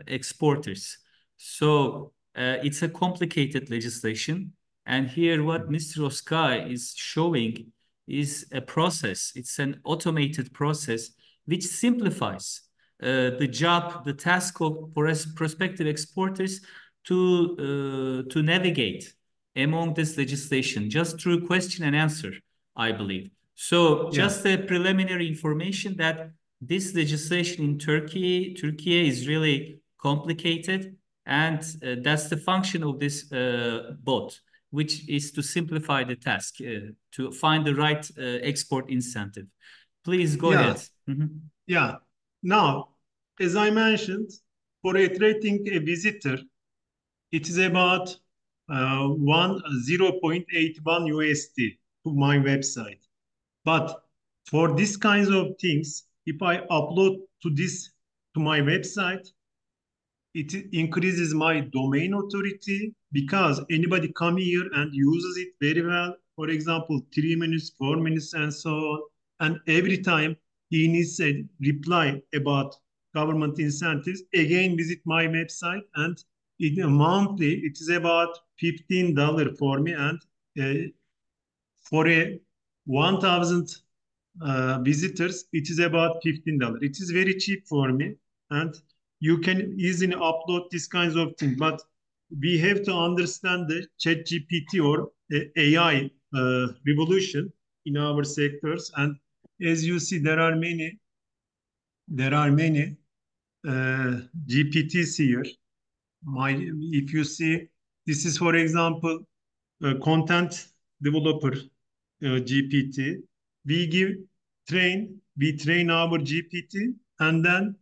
exporters. So it's a complicated legislation. And here what Mr. Oskay is showing is a process. It's an automated process which simplifies the job, the task of prospective exporters to navigate among this legislation just through question and answer, I believe. So just a preliminary information that this legislation in Turkey is really complicated, and that's the function of this bot, which is to simplify the task, to find the right export incentive. Please go ahead. Yeah. Now, as I mentioned, for attracting a visitor, it is about 0.81 USD to my website. But for these kinds of things, if I upload to my website, it increases my domain authority because anybody come here and uses it very well. For example, 3 minutes, 4 minutes, and so on. And every time he needs a reply about government incentives, again visit my website, and monthly it is about $15 for me, and for a 1,000 visitors, it is about $15. It is very cheap for me, and you can easily upload these kinds of things. But we have to understand the ChatGPT or AI revolution in our sectors. And as you see, there are many GPTs here. If you see, this is, for example, content developer GPT. We train our GPT and then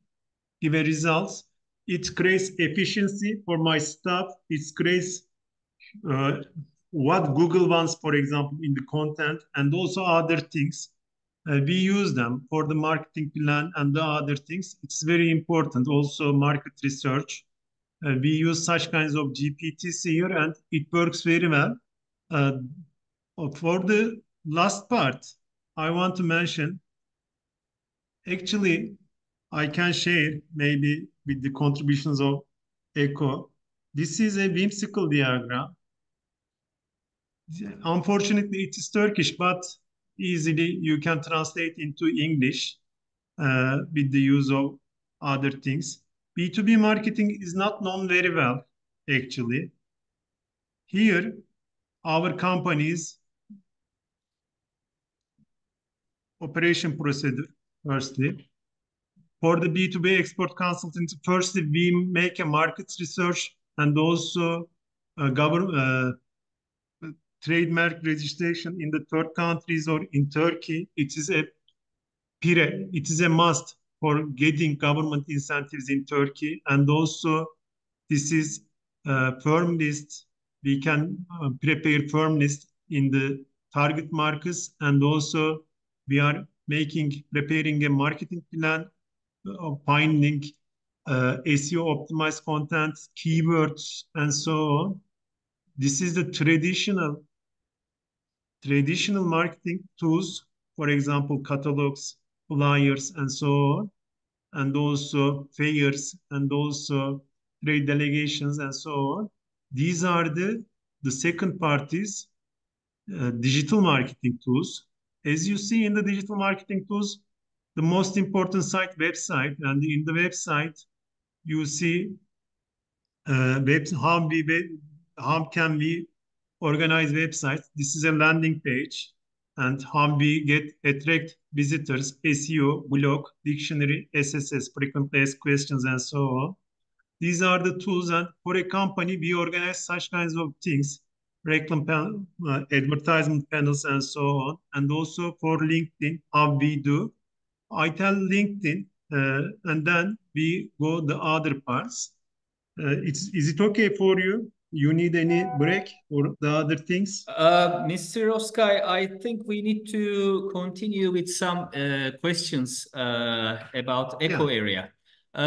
give a results. It creates efficiency for my staff. It creates what Google wants, for example, in the content, and also other things. We use them for the marketing plan and the other things. It's very important. Also, market research. We use such kinds of GPTs here, and it works very well. For the last part, I want to mention, actually, I can share maybe with the contributions of Echo. This is a whimsical diagram. Unfortunately, it is Turkish, but easily you can translate into English with the use of other things. B2B marketing is not known very well, actually. Here, our company's operation procedure, firstly. For the B2B export consultancy, firstly, we make a market research and also trademark registration in the third countries or in Turkey. It is a must for getting government incentives in Turkey. And also, this is firm list. We can prepare firm list in the target markets, and also we are preparing a marketing plan of finding SEO optimized content, keywords, and so on. This is the traditional marketing tools, for example, catalogs, flyers, and so on, and also fairs, and also trade delegations, and so on. These are the second parties, digital marketing tools. As you see in the digital marketing tools, the most important website, and in the website, you see how can we organize websites. This is a landing page, and how we attract visitors, SEO, blog, dictionary, SSS, frequently asked questions, and so on. These are the tools, and for a company, we organize such kinds of things, advertisement panels, and so on. And also for LinkedIn, how we do. I tell LinkedIn, and then we go the other parts. Is it okay for you? You need any break or the other things? Mr. Oskay, I think we need to continue with some questions about Echo area.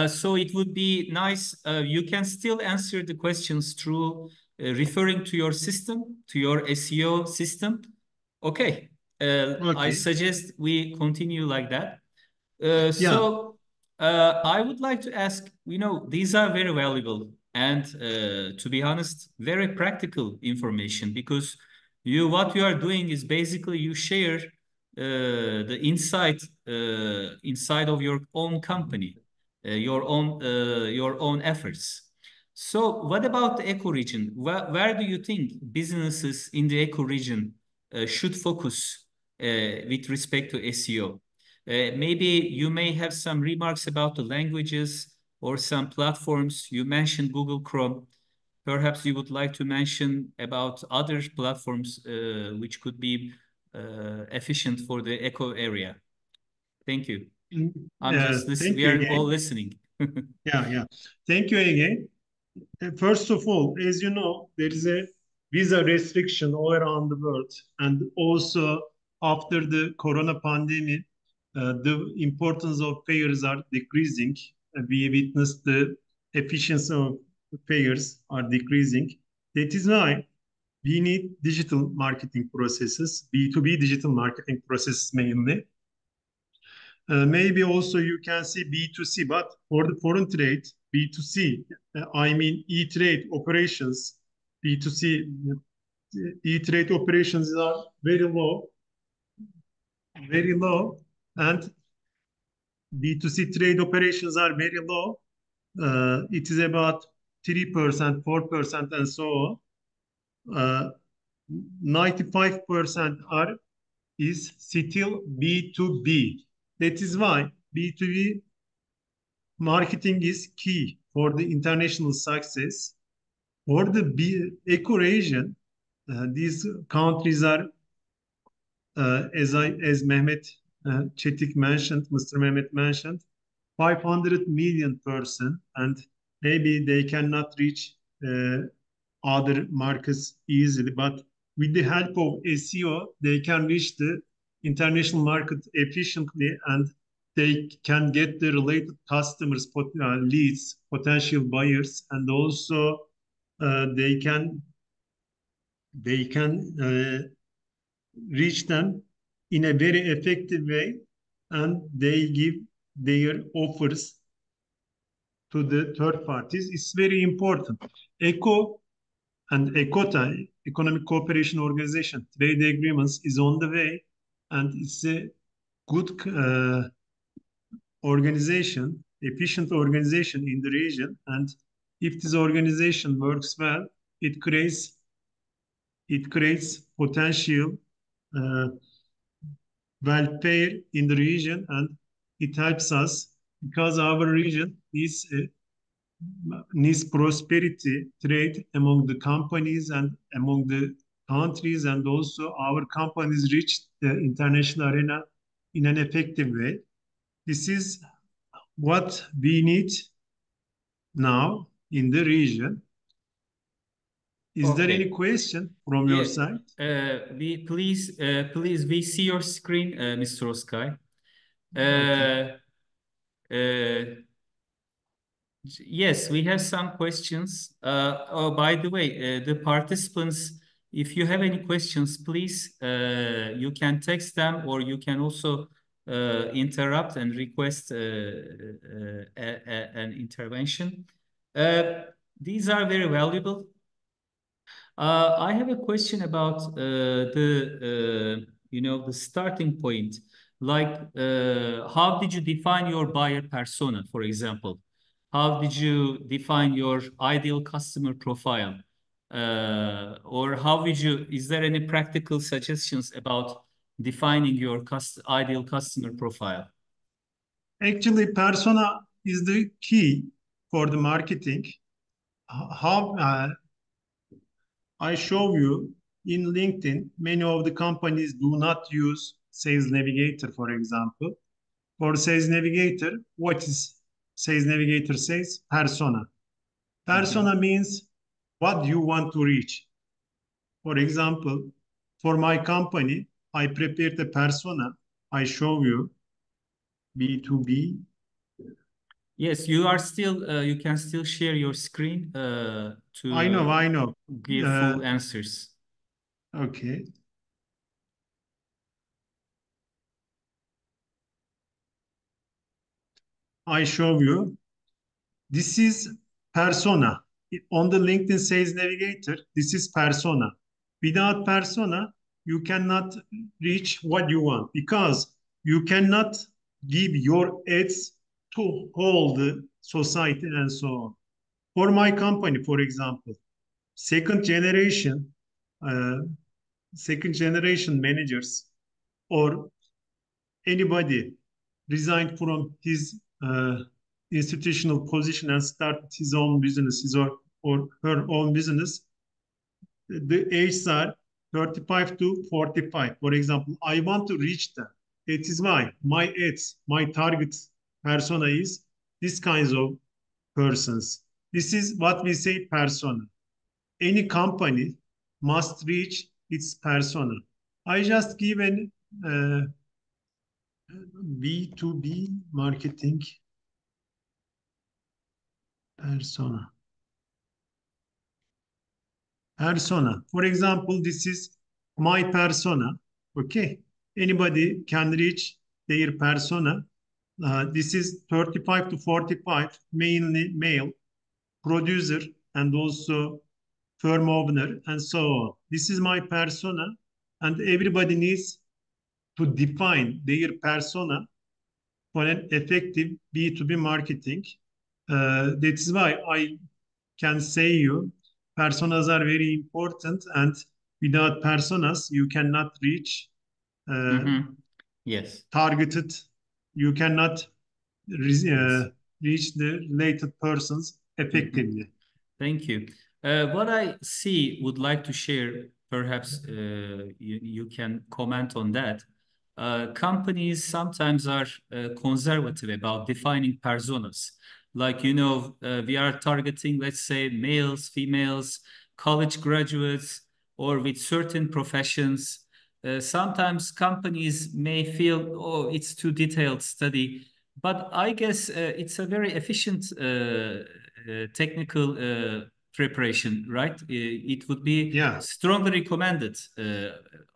So it would be nice, you can still answer the questions through referring to your system, to your SEO system. Okay. I suggest we continue like that. So I would like to ask, these are very valuable and to be honest, very practical information, because what you are doing is basically you share the insight inside of your own company, your own efforts. So what about the eco region? Where do you think businesses in the eco region should focus with respect to SEO? Maybe you may have some remarks about the languages or some platforms. You mentioned Google Chrome. Perhaps you would like to mention about other platforms which could be efficient for the echo area. Thank you. I'm just listening. We are all listening. Yeah. Thank you again. First of all, as you know, there is a visa restriction all around the world. And also after the corona pandemic, the importance of fairs are decreasing. We witnessed the efficiency of fairs are decreasing. That is why we need digital marketing processes, B2B digital marketing processes mainly. Maybe also you can see B2C, but for the foreign trade, B2C, I mean e-trade operations, B2C, e-trade operations are very low, and B2C trade operations are very low. It is about 3%, 4%, and so on. 95% is still B2B. That is why B2B marketing is key for the international success. For the eco region, these countries are, as Mehmet Çetik mentioned, Mr. Mehmet mentioned, 500 million person, and maybe they cannot reach other markets easily, but with the help of SEO, they can reach the international market efficiently, and they can get the related customers, leads, potential buyers, and also they can reach them in a very effective way, and they give their offers to the third parties. It's very important. ECO and ECOTA, Economic Cooperation Organization, trade agreements is on the way, and it's a good organization, efficient organization in the region. And if this organization works well, it creates potential welfare in the region, and it helps us because our region needs prosperity, trade among the companies and among the countries, and also our companies reach the international arena in an effective way. This is what we need now in the region. Is there any question from your side? Please, we see your screen, Mr. Oskay. Yes, we have some questions. Oh, by the way, the participants, if you have any questions, please, you can text them, or you can also interrupt and request an intervention. These are very valuable. I have a question about the starting point. Like, how did you define your buyer persona, for example? How did you define your ideal customer profile? Or how would you, is there any practical suggestions about defining your ideal customer profile? Actually, persona is the key for the marketing. How I show you in LinkedIn, many of the companies do not use Sales Navigator, for example. For Sales Navigator, what is Sales Navigator says? Persona. Persona means what you want to reach. For example, for my company, I prepared a persona. I show you B2B. Yes, you are still. You can still share your screen to. I know. Give full answers. Okay. I show you. This is persona. On the LinkedIn Sales Navigator, this is persona. Without persona, you cannot reach what you want, because you cannot give your ads to all the society and so on. For my company, for example, second generation managers or anybody resigned from his institutional position and started his own business, or her own business, the ages are 35 to 45. For example, I want to reach them. That is why my ads, my target persona is this kinds of persons. This is what we say persona. Any company must reach its persona. I just give an B2B marketing persona. Persona. For example, this is my persona. Okay. Anybody can reach their persona. This is 35 to 45, mainly male, producer, and also firm owner, and so on. This is my persona, and everybody needs to define their persona for an effective B2B marketing. That is why I can say you personas are very important, and without personas you cannot reach Yes. targeted, you cannot reach Yes. the related persons effectively. Thank you. What I see, would like to share, perhaps you can comment on that. Companies sometimes are conservative about defining personas. Like, we are targeting, let's say, males, females, college graduates, or with certain professions. Sometimes companies may feel, oh, it's too detailed study. But I guess it's a very efficient technical preparation, right? It would be strongly recommended,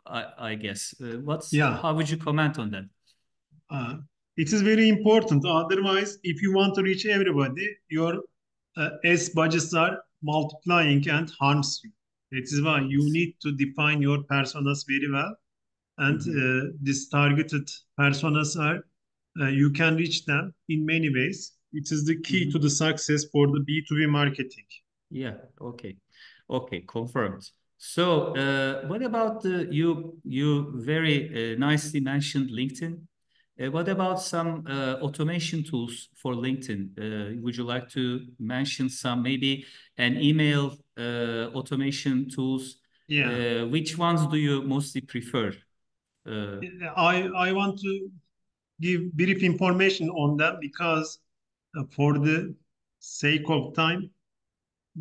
I guess. How would you comment on that? It is very important. Otherwise, if you want to reach everybody, your S budgets are multiplying and harms you. That is why you need to define your personas very well. And these targeted personas are, you can reach them in many ways. It is the key to the success for the B2B marketing. Yeah, okay. Okay, confirmed. So what about you very nicely mentioned LinkedIn. What about some automation tools for LinkedIn? Would you like to mention some, maybe an email automation tools? Yeah. Which ones do you mostly prefer? I want to give brief information on them because for the sake of time,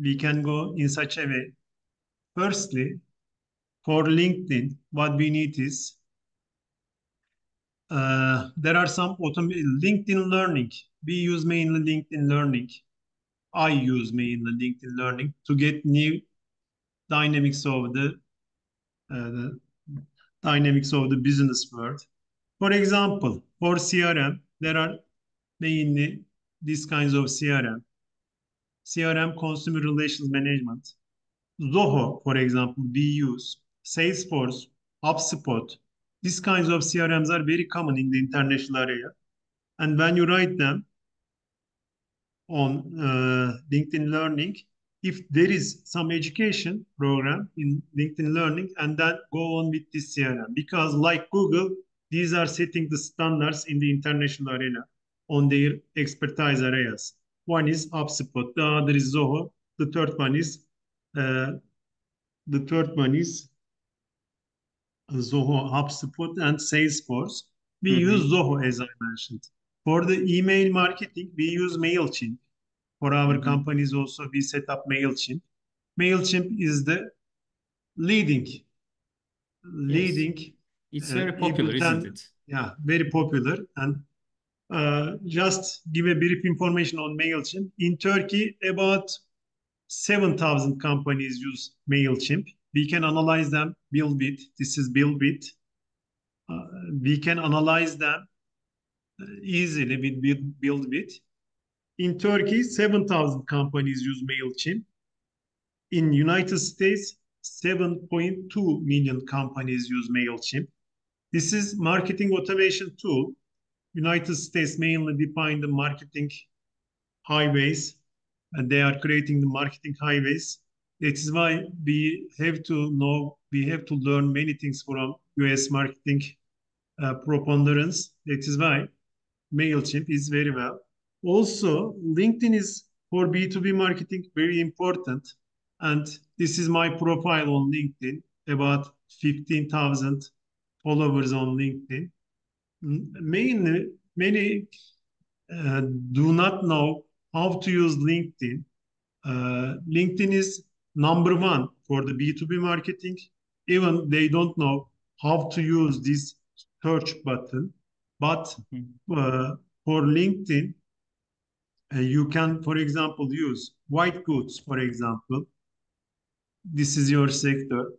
we can go in such a way. Firstly, for LinkedIn, what we need is there are some LinkedIn Learning. We use mainly LinkedIn Learning. I use mainly LinkedIn Learning to get new dynamics of the business world. For example, for CRM, there are mainly these kinds of CRM, Consumer Relations Management. Zoho, for example, we use Salesforce, HubSpot. These kinds of CRMs are very common in the international area. And when you write them on LinkedIn Learning, if there is some education program in LinkedIn Learning, and then go on with this CRM, because like Google, these are setting the standards in the international arena on their expertise areas. One is HubSpot, the other is Zoho, the third one is Zoho, HubSpot, and Salesforce. We use Zoho, as I mentioned. For the email marketing, we use MailChimp. For our companies also, we set up MailChimp. MailChimp is the leading. It's very popular, isn't it? Yeah, very popular. And just give a brief information on MailChimp. In Turkey, about 7,000 companies use MailChimp. We can analyze them, Buildbit. This is Buildbit. We can analyze them easily with Buildbit. In Turkey, 7,000 companies use MailChimp. In United States, 7.2 million companies use MailChimp. This is marketing automation tool. United States mainly define the marketing highways, and they are creating the marketing highways. That is why we have to learn many things from US marketing preponderance. That is why MailChimp is very well. Also, LinkedIn is for B2B marketing very important. And this is my profile on LinkedIn, about 15,000 followers on LinkedIn. Mainly, many do not know how to use LinkedIn. LinkedIn is number one for the B2B marketing. Even they don't know how to use this search button. But for LinkedIn, you can, for example, use white goods, for example. This is your sector.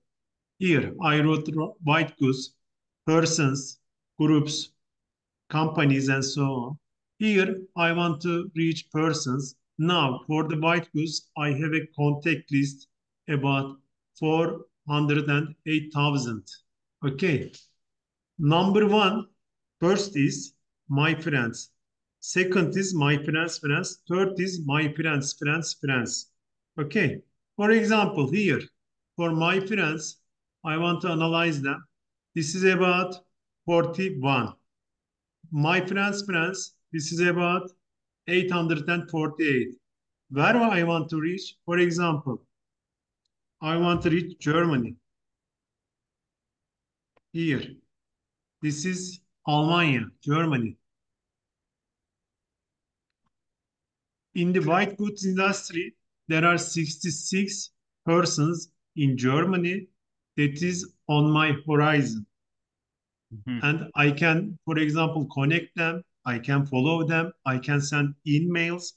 Here, I wrote white goods, persons, groups, companies, and so on. Here, I want to reach persons. Now, for the white goods, I have a contact list about 408,000. Okay. Number one, first is my friends. Second is my friends' friends. Third is my friends' friends' friends. Okay. For example, here, for my friends, I want to analyze them. This is about 41. My friends' friends, this is about 848. Where I want to reach, for example, I want to reach Germany. Here, this is Almanya, Germany. In the white goods industry, there are 66 persons in Germany that is on my horizon. And I can, for example, connect them, I can follow them, I can send emails,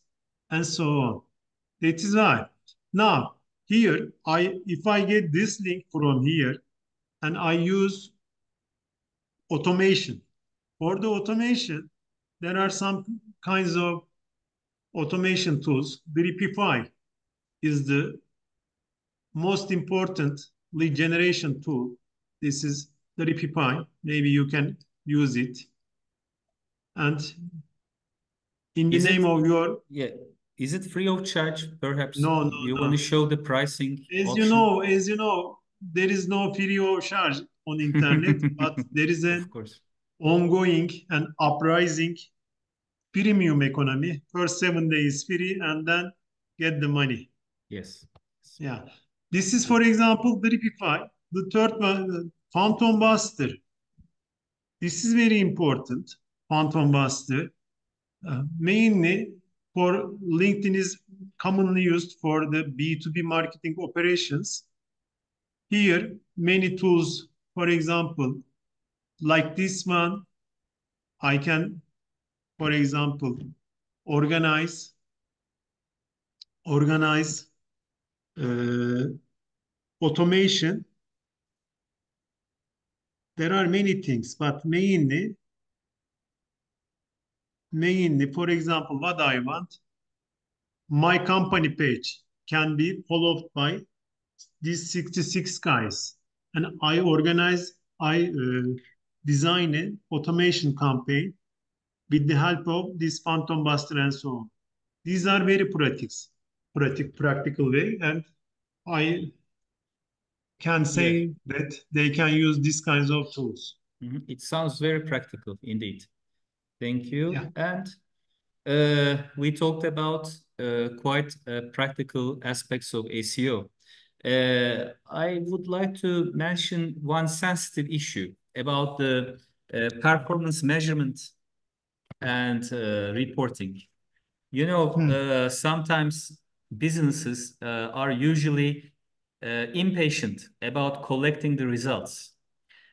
and so on. That is why. Now, here, if I get this link from here, and I use automation. For the automation, there are some kinds of automation tools. Dripify is the most important lead generation tool. This is Dripify. Maybe you can use it. And in the name of your... Yeah. Is it free of charge? Perhaps no, you want to show the pricing as option? you know, there is no free of charge on internet, but there is an Of course. ongoing and uprising premium economy. First 7 days free and then get the money. Yes. Yeah. This is, for example, Dripify. The third one, Phantom Buster. This is very important, Phantom Buster. Mainly for LinkedIn is commonly used for the B2B marketing operations. Here, many tools, for example, like this one, I can, for example, organize automation. There are many things, but mainly, for example, what I want, my company page can be followed by these 66 guys. And I design an automation campaign with the help of this Phantom Buster and so on. These are very practical way, and I can say that they can use these kinds of tools. It sounds very practical indeed. Thank you. Yeah. And we talked about quite practical aspects of SEO. I would like to mention one sensitive issue about the performance measurement and reporting. You know, sometimes businesses are usually impatient about collecting the results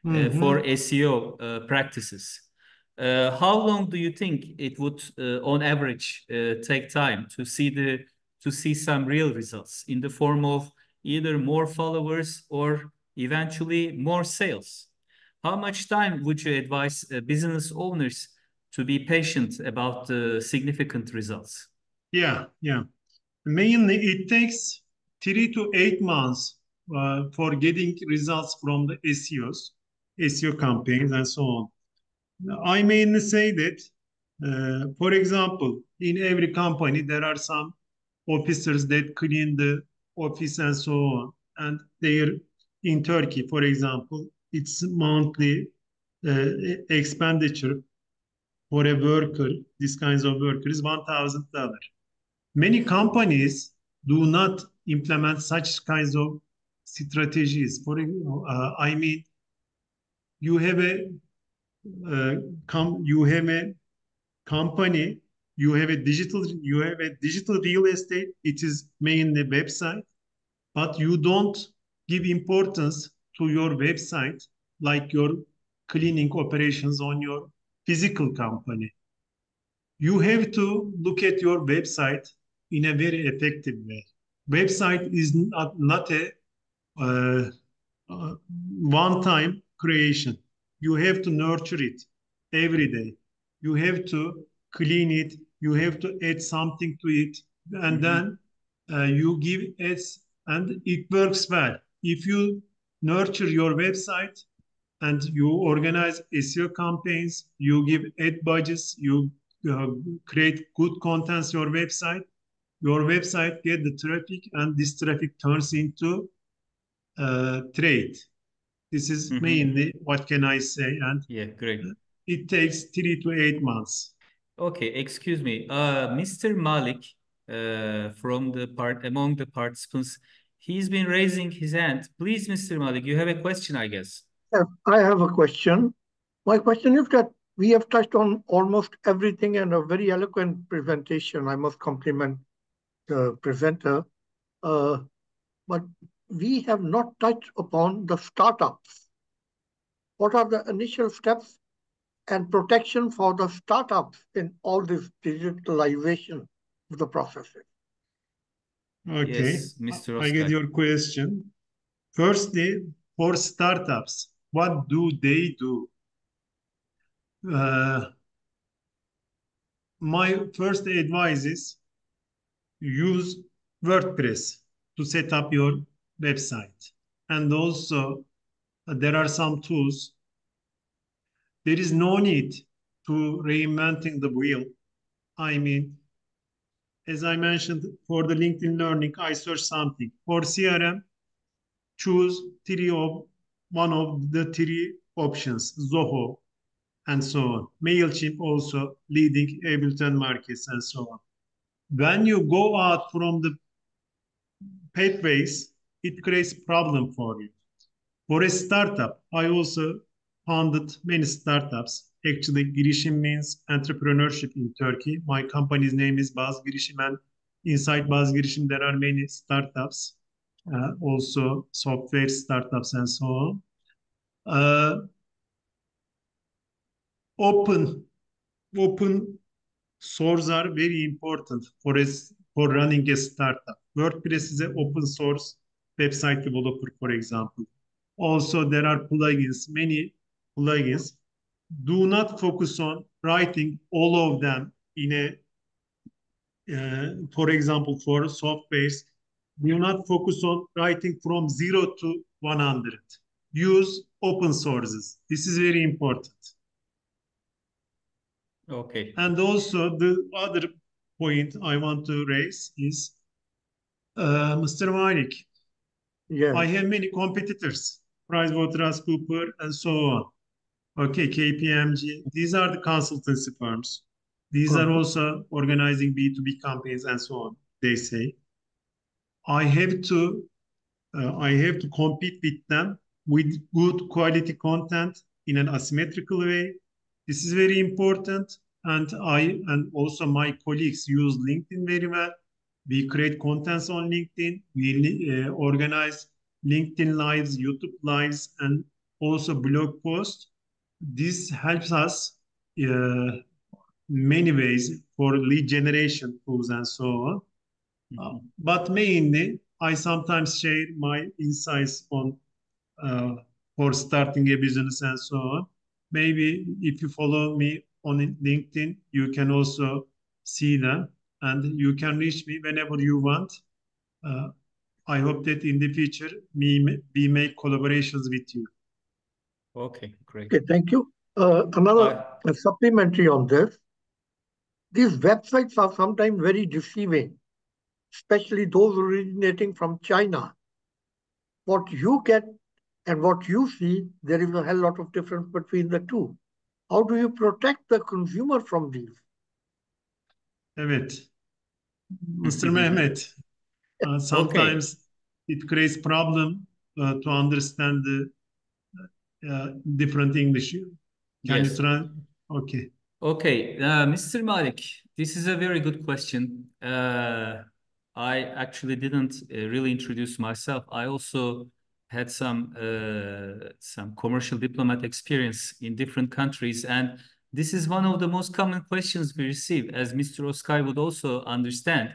for SEO practices. How long do you think it would, on average, take time to see some real results in the form of either more followers or eventually more sales? How much time would you advise business owners to be patient about the significant results? Yeah. Mainly, it takes 3 to 8 months for getting results from the SEO campaigns, and so on. I mainly say that, for example, in every company, there are some officers that clean the office and so on. And in Turkey, for example, it's monthly expenditure for a worker, this kinds of worker is $1,000. Many companies do not implement such kinds of strategies. I mean, you have a you have a company, you have a digital real estate. It is mainly website, but you don't give importance to your website like your cleaning operations on your physical company. You have to look at your website in a very effective way. Website is not a uh, one-time creation. You have to nurture it every day. You have to clean it. You have to add something to it, and then you give ads, and it works well. If you nurture your website and you organize SEO campaigns, you give ad budgets, you create good contents your website get the traffic, and this traffic turns into trade. This is mainly what can I say, and yeah, great. It takes 3 to 8 months. Okay, excuse me. Mr. Malik, among the participants, he's been raising his hand. Please, Mr. Malik, you have a question, I guess. Yes, I have a question. My question is that we have touched on almost everything and a very eloquent presentation. I must compliment the presenter. But we have not touched upon the startups. What are the initial steps and protection for the startups in all this digitalization of the processes? Okay, Yes, Mr. I get Oskay. your question. Firstly, for startups, what do they do? My first advice is use WordPress to set up your website. And also, there are some tools. There is no need to reinventing the wheel. I mean, as I mentioned, for the LinkedIn Learning, I search something. For CRM, choose one of the three options, Zoho, and so on. MailChimp also, leading Ableton markets, and so on. When you go out from the pathways, it creates problem for you. For a startup, I also founded many startups. Actually, Girişim means entrepreneurship in Turkey. My company's name is Baz Girişim, and inside Baz Girişim, there are many startups, also software startups, and so on. Open source are very important for running a startup. WordPress is an open source website developer, for example. Also, there are plugins, many plugins. Do not focus on writing all of them in for example, for softwares. Do not focus on writing from 0 to 100. Use open sources. This is very important. Okay. And also, the other point I want to raise is, Mr. Malik, Yes. I have many competitors, PricewaterhouseCoopers, and so on. Okay, KPMG, these are the consultancy firms. These are also organizing B2B campaigns and so on, they say. I have to compete with them with good quality content in an asymmetrical way. This is very important. And and also my colleagues use LinkedIn very well. We create contents on LinkedIn. We organize LinkedIn lives, YouTube lives, and also blog posts. This helps us many ways for lead generation tools and so on. But mainly, I sometimes share my insights on for starting a business and so on. Maybe if you follow me on LinkedIn, you can also see them, and you can reach me whenever you want. I hope that in the future we make collaborations with you. Okay, great. Okay, thank you. Another supplementary on this. These websites are sometimes very deceiving, especially those originating from China. What you get and what you see, there is a hell lot of difference between the two. How do you protect the consumer from these? Evet. Mr. Mehmet, sometimes it creates problem to understand the different English. Can you Yes. try? Okay. Okay, Mr. Malik, this is a very good question. I actually didn't really introduce myself. I also had some commercial diplomat experience in different countries, and this is one of the most common questions we receive, as Mr. Oskay would also understand.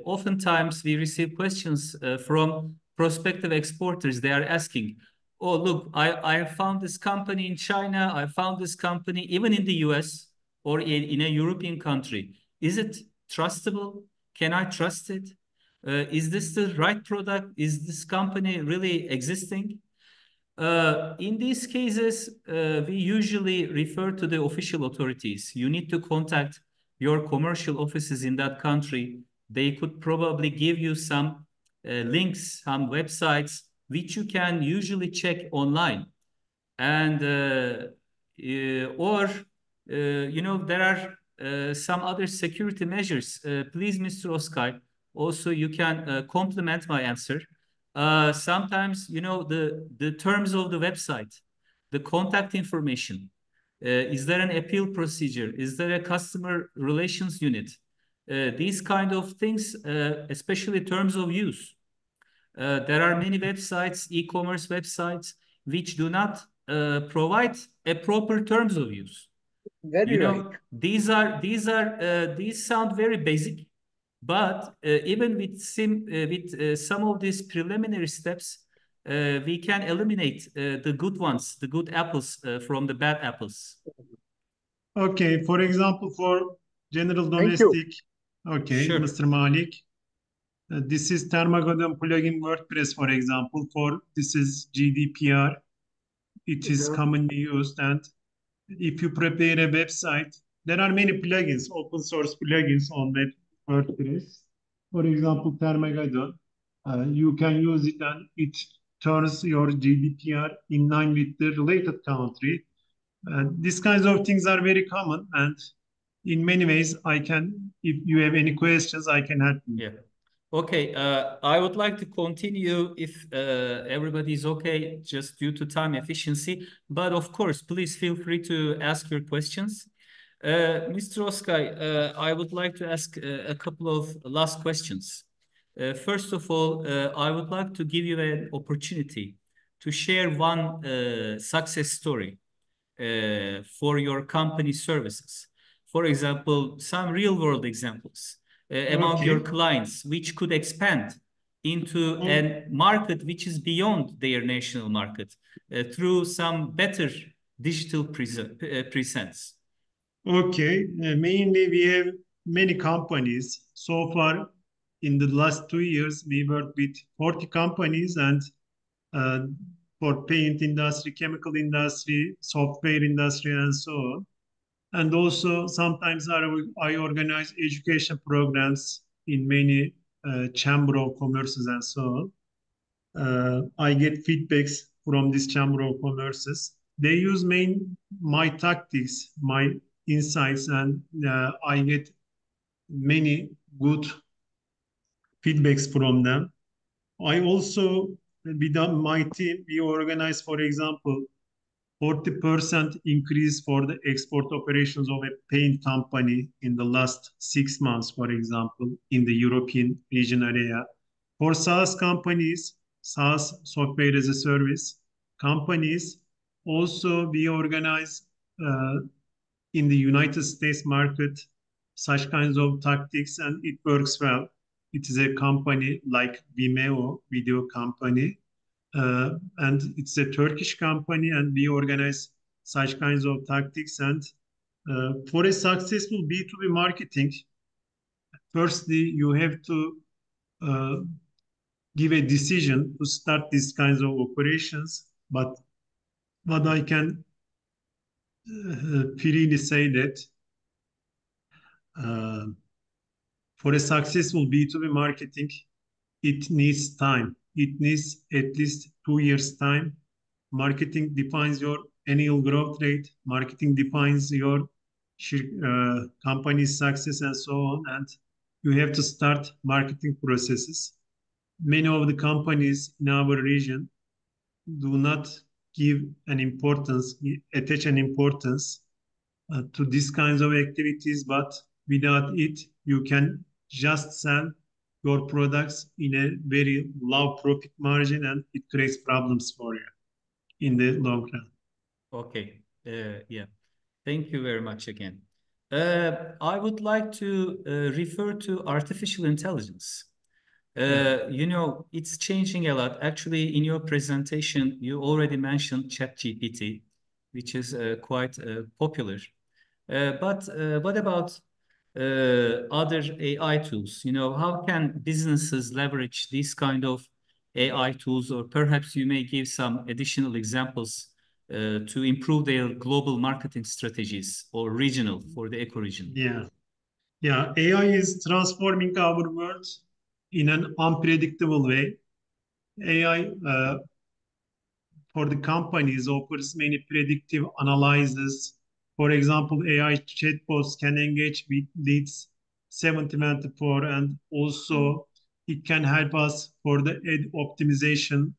Oftentimes we receive questions from prospective exporters. They are asking, oh, look, I found this company in China. I found this company even in the US or in a European country. Is it trustable? Can I trust it? Is this the right product? Is this company really existing? In these cases, we usually refer to the official authorities. You need to contact your commercial offices in that country. They could probably give you some links, some websites, which you can usually check online. And there are some other security measures. Please, Mr. Oskay, also you can complement my answer. Sometimes, the terms of the website, the contact information, is there an appeal procedure? Is there a customer relations unit? These kind of things, especially terms of use. There are many websites, e-commerce websites, which do not provide a proper terms of use. Very right. These sound very basic, but even with some of these preliminary steps, we can eliminate the good ones, the good apples from the bad apples. Okay, for example, for general Thank you. domestic, okay, Sure. Mr. Malik. This is Thermogodon plugin WordPress, for example. This is GDPR. It is commonly used, and if you prepare a website, there are many plugins, open source plugins on WordPress. For example, Thermogodon, you can use it, and it turns your GDPR in line with the related country. These kinds of things are very common, and in many ways, if you have any questions, I can help you. Yeah. Okay, I would like to continue if everybody is okay, just due to time efficiency. But of course, please feel free to ask your questions. Mr. Oskay, I would like to ask a couple of last questions. First of all, I would like to give you an opportunity to share one success story for your company services. For example, some real-world examples among your clients, which could expand into a market which is beyond their national market through some better digital presence. Okay, mainly we have many companies. So far, in the last 2 years, we worked with 40 companies, and for paint industry, chemical industry, software industry, and so on. And also sometimes I organize education programs in many chamber of commerces and so on. I get feedbacks from this chamber of commerces. They use my tactics, my insights, and I get many good feedbacks from them. I also, with my team, we organize, for example, 40% increase for the export operations of a paint company in the last 6 months, for example, in the European region area. For SaaS companies, SaaS, software as a service companies, also we organize in the United States market such kinds of tactics, and it works well. It is a company like Vimeo, video company. And it's a Turkish company, and we organize such kinds of tactics. And for a successful B2B marketing, firstly, you have to give a decision to start these kinds of operations. But what I can freely say that for a successful B2B marketing, it needs time. It needs at least 2 years' time. Marketing defines your annual growth rate. Marketing defines your company's success and so on. And you have to start marketing processes. Many of the companies in our region do not attach an importance to these kinds of activities, but without it, you can just sell your products in a very low profit margin, and it creates problems for you in the long run. Okay. Yeah. Thank you very much again. I would like to refer to artificial intelligence. You know, it's changing a lot. Actually, in your presentation, you already mentioned ChatGPT, which is quite popular. But what about other AI tools? You know, how can businesses leverage these kind of AI tools, or perhaps you may give some additional examples to improve their global marketing strategies or regional for the eco region? Yeah. AI is transforming our world in an unpredictable way. AI for the companies offers many predictive analyses. For example, AI chatbots can engage with leads 7/24, and also it can help us for the ad optimization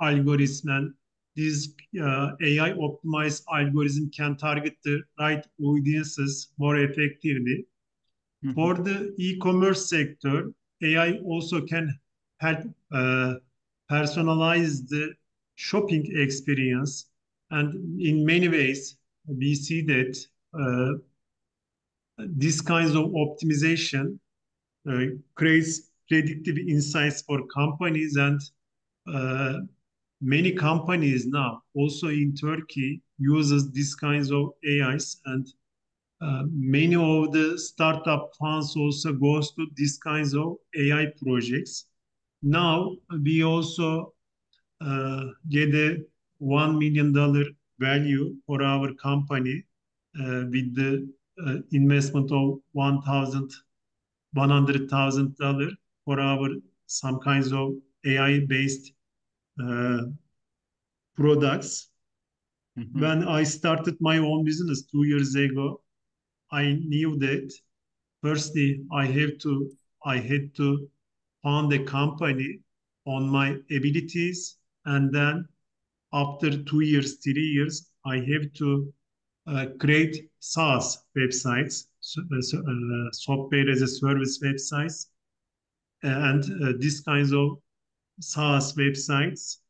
algorithm. And this AI optimized algorithm can target the right audiences more effectively. For the e-commerce sector, AI also can help personalize the shopping experience. And in many ways, we see that these kinds of optimization creates predictive insights for companies. And many companies now, also in Turkey, uses these kinds of AIs, and many of the startup funds also goes to these kinds of AI projects. Now we also get a $1 million value for our company with the investment of $100,000 for our some kinds of AI-based products. When I started my own business 2 years ago, I knew that firstly I had to found a company on my abilities, and then after 2 years, 3 years, I have to create SaaS websites, software as a service websites, and these kinds of SaaS websites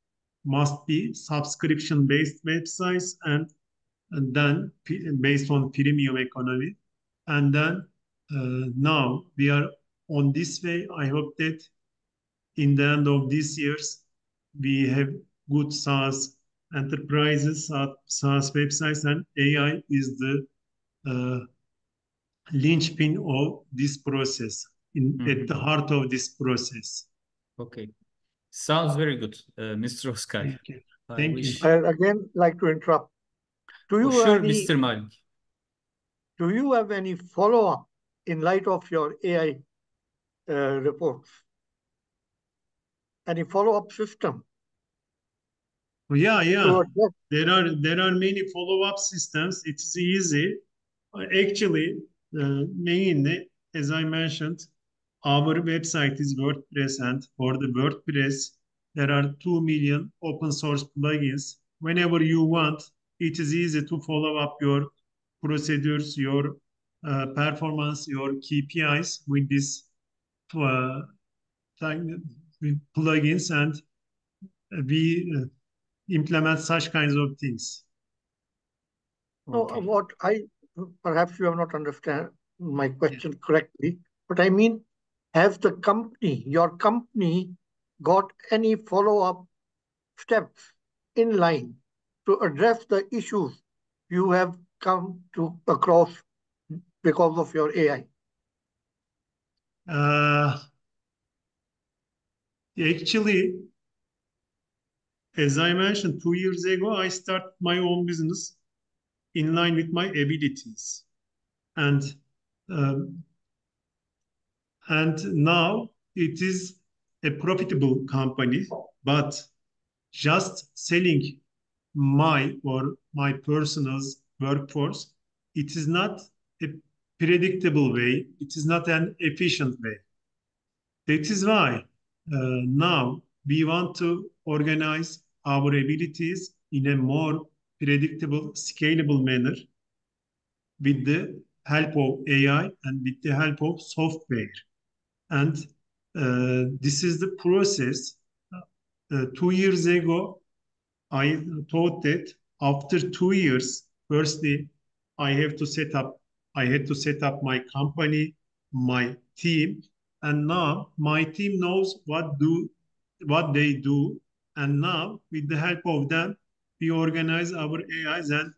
must be subscription-based websites, and then based on premium economy. And then now we are on this way. I hope that in the end of this year, we have good SaaS enterprises, SaaS websites, and AI is the linchpin of this process, at the heart of this process. Okay. Sounds very good, Mr. Oskay. Thank you. I'd again like to interrupt. Sure, Mr. Malik. Do you have any follow-up in light of your AI reports? Any follow-up system? Yeah. There are many follow-up systems. It's easy. Actually, mainly, as I mentioned, our website is WordPress, and for the WordPress, there are 2 million open source plugins. Whenever you want, it is easy to follow up your procedures, your performance, your KPIs with these plugins, and we implement such kinds of things. Okay. Perhaps you have not understand my question correctly, but I mean, has your company got any follow-up steps in line to address the issues you have come across because of your AI? Actually, as I mentioned, 2 years ago, I started my own business in line with my abilities. And now it is a profitable company, but just selling my personal's workforce, it is not a predictable way. It is not an efficient way. That is why now we want to organize our abilities in a more predictable, scalable manner with the help of AI and with the help of software. And this is the process. 2 years ago, I thought that after 2 years, firstly, I had to set up my company, my team, and now my team knows what they do, and now with the help of them, we organize our AIs, and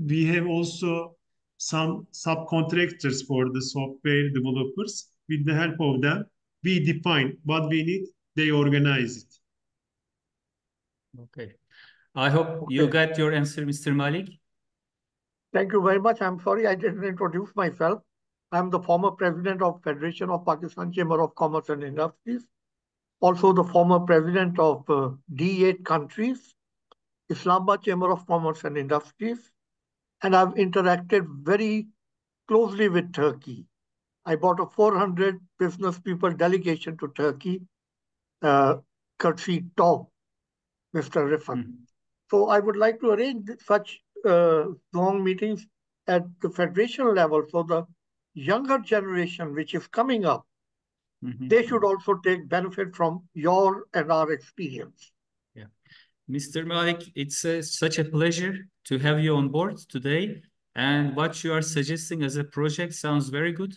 we have also some subcontractors for the software developers. With the help of them, we define what we need, they organize it. Okay. I hope you got your answer, Mr. Malik. Thank you very much. I'm sorry I didn't introduce myself. I'm the former president of Federation of Pakistan Chamber of Commerce and Industries, also the former president of D8 countries, Islamabad Chamber of Commerce and Industries, and I've interacted very closely with Turkey. I brought a 400 business people delegation to Turkey, courtesy Tom, Mr. Rifat. So I would like to arrange such long meetings at the federation level, so the younger generation which is coming up, they should also take benefit from your and our experience. Yeah. Mr. Malik, it's such a pleasure to have you on board today. And what you are suggesting as a project sounds very good.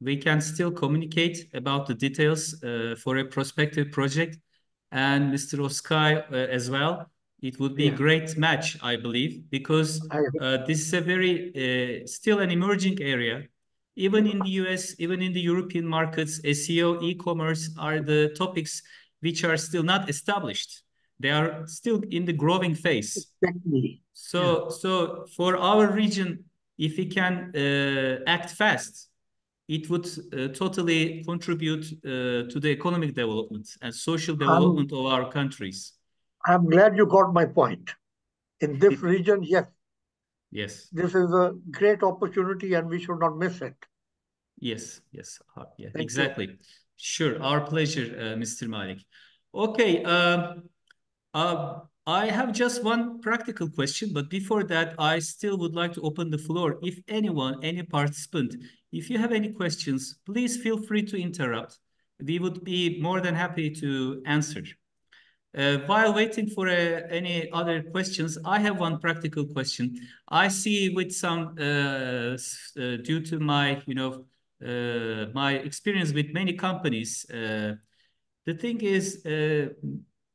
We can still communicate about the details for a prospective project. And Mr. Oskay as well. It would be a great match, I believe, because this is a very, still an emerging area. Even in the US, even in the European markets, SEO, e-commerce are the topics which are still not established. They are still in the growing phase. Exactly. So for our region, if we can act fast, it would totally contribute to the economic development and social development of our countries. I'm glad you got my point. In this region, yes. Yes. This is a great opportunity and we should not miss it. Yes, yes. Yeah, Thank exactly. you. Sure. Our pleasure, Mr. Malik. Okay. I have just one practical question, but before that, I still would like to open the floor. If anyone, any participant, if you have any questions, please feel free to interrupt. We would be more than happy to answer. While waiting for any other questions, I have one practical question. I see with some, due to my, my experience with many companies, the thing is,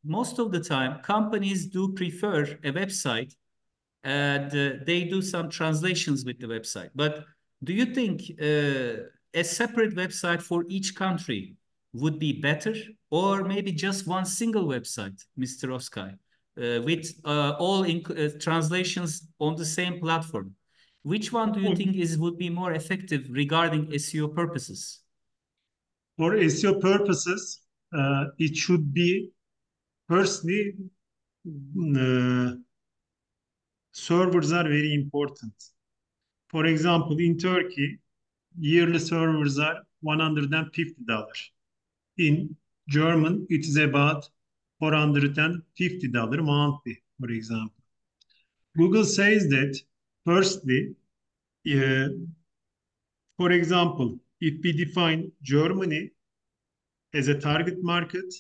most of the time, companies do prefer a website and they do some translations with the website. But do you think a separate website for each country would be better, or maybe just one single website, Mr. Oskay, with all translations on the same platform? Which one do you think would be more effective regarding SEO purposes? For SEO purposes, it should be, firstly, servers are very important. For example, in Turkey, yearly servers are $150. In German, it is about $450 monthly, for example. Google says that, firstly, for example, if we define Germany as a target market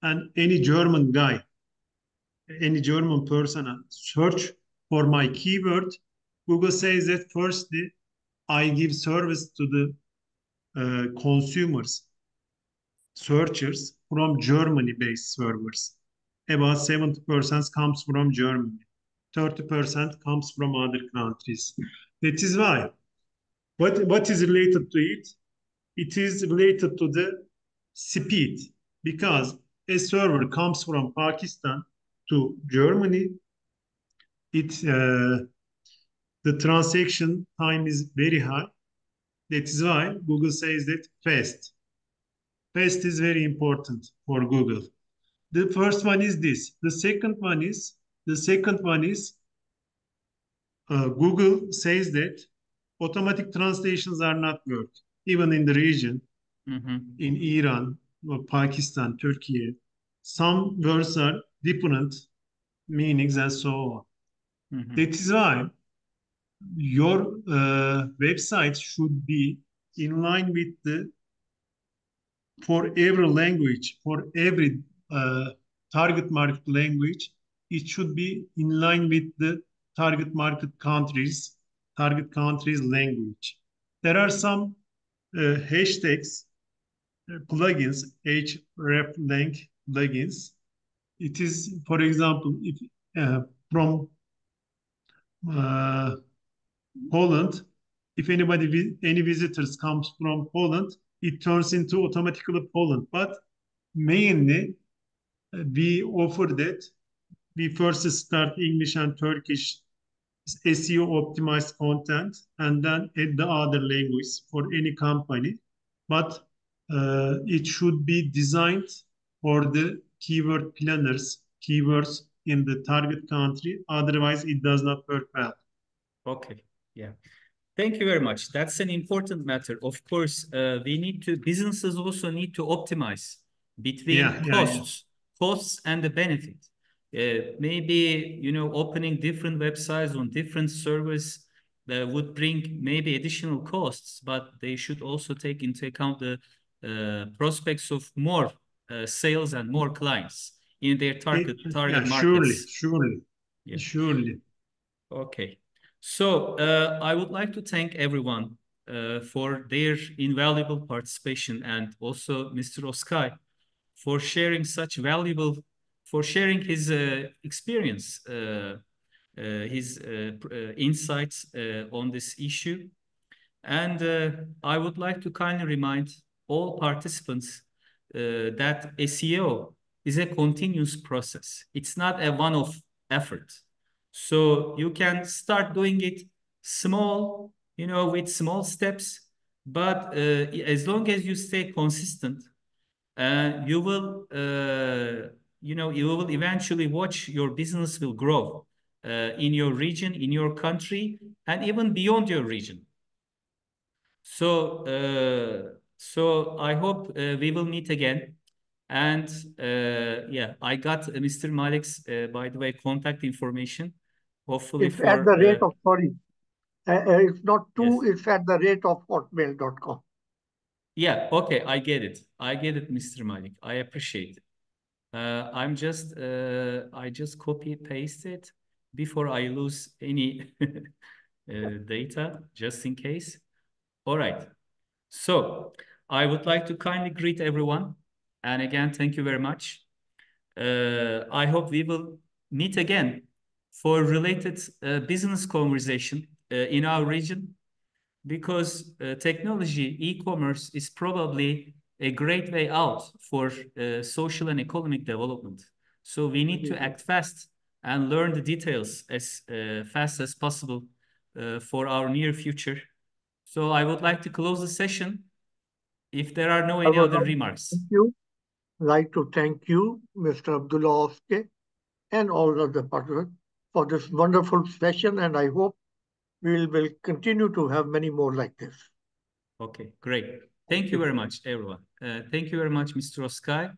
and any German guy, any German person search for my keyword, Google says that, firstly, I give service to the consumers, searchers from Germany-based servers. About 70% comes from Germany. 30% comes from other countries. That is why. What is related to it? It is related to the speed, because a server comes from Pakistan to Germany. The transaction time is very high. That is why Google says that fast. Fast is very important for Google. The first one is this. The second one is Google says that automatic translations are not working, even in the region, in Iran, or Pakistan, Turkey. Some words are different meanings and so on. That is why your website should be in line with the, for every language, for every target market language, it should be in line with the target countries language. There are some hashtags, plugins, hreflang plugins. It is, for example, if from Poland, if any visitors comes from Poland, it turns into automatically Poland. But mainly, we offer that we first start English and Turkish SEO optimized content, and then add the other language for any company. But it should be designed for the keyword planners, keywords in the target country. Otherwise, it does not work well. Okay, yeah. Thank you very much. That's an important matter. Of course, businesses also need to optimize between costs and the benefit. Maybe, opening different websites on different servers would bring maybe additional costs, but they should also take into account the prospects of more sales and more clients in their target markets. Surely. Okay. So I would like to thank everyone for their invaluable participation, and also Mr. Oskay for sharing his experience, his insights on this issue. And I would like to kindly remind all participants that SEO is a continuous process. It's not a one-off effort. So you can start doing it small, with small steps, but as long as you stay consistent, you will eventually watch your business will grow in your region, in your country, and even beyond your region. So I hope we will meet again. And I got Mr. Malik's, by the way, contact information. Hopefully it's at the rate of, it's not two, it's at the rate of hotmail.com. Yeah, okay, I get it, Mr. Malik. I appreciate it. I just copy paste it before I lose any data, just in case. All right. So I would like to kindly greet everyone. And again, thank you very much. I hope we will meet again for related business conversation in our region, because technology, e-commerce is probably a great way out for social and economic development. So we need to act fast and learn the details as fast as possible for our near future. So I would like to close the session if there are no any other remarks. Thank you. I'd like to thank you, Mr. Abdullah Oskay, and all of the participants for this wonderful session, and I hope we will continue to have many more like this. Okay, great. Thank you very much, everyone. Thank you very much, Mr. Oskay,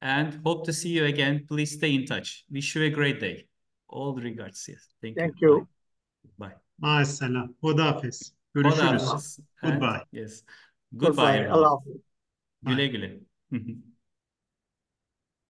and hope to see you again. Please stay in touch. Wish you a great day. All regards. Yes. Thank you. Bye. Bye. Selam. Hodafes. Görüşürüz. Goodbye. Yes. Goodbye, everyone. Allah. Güle güle.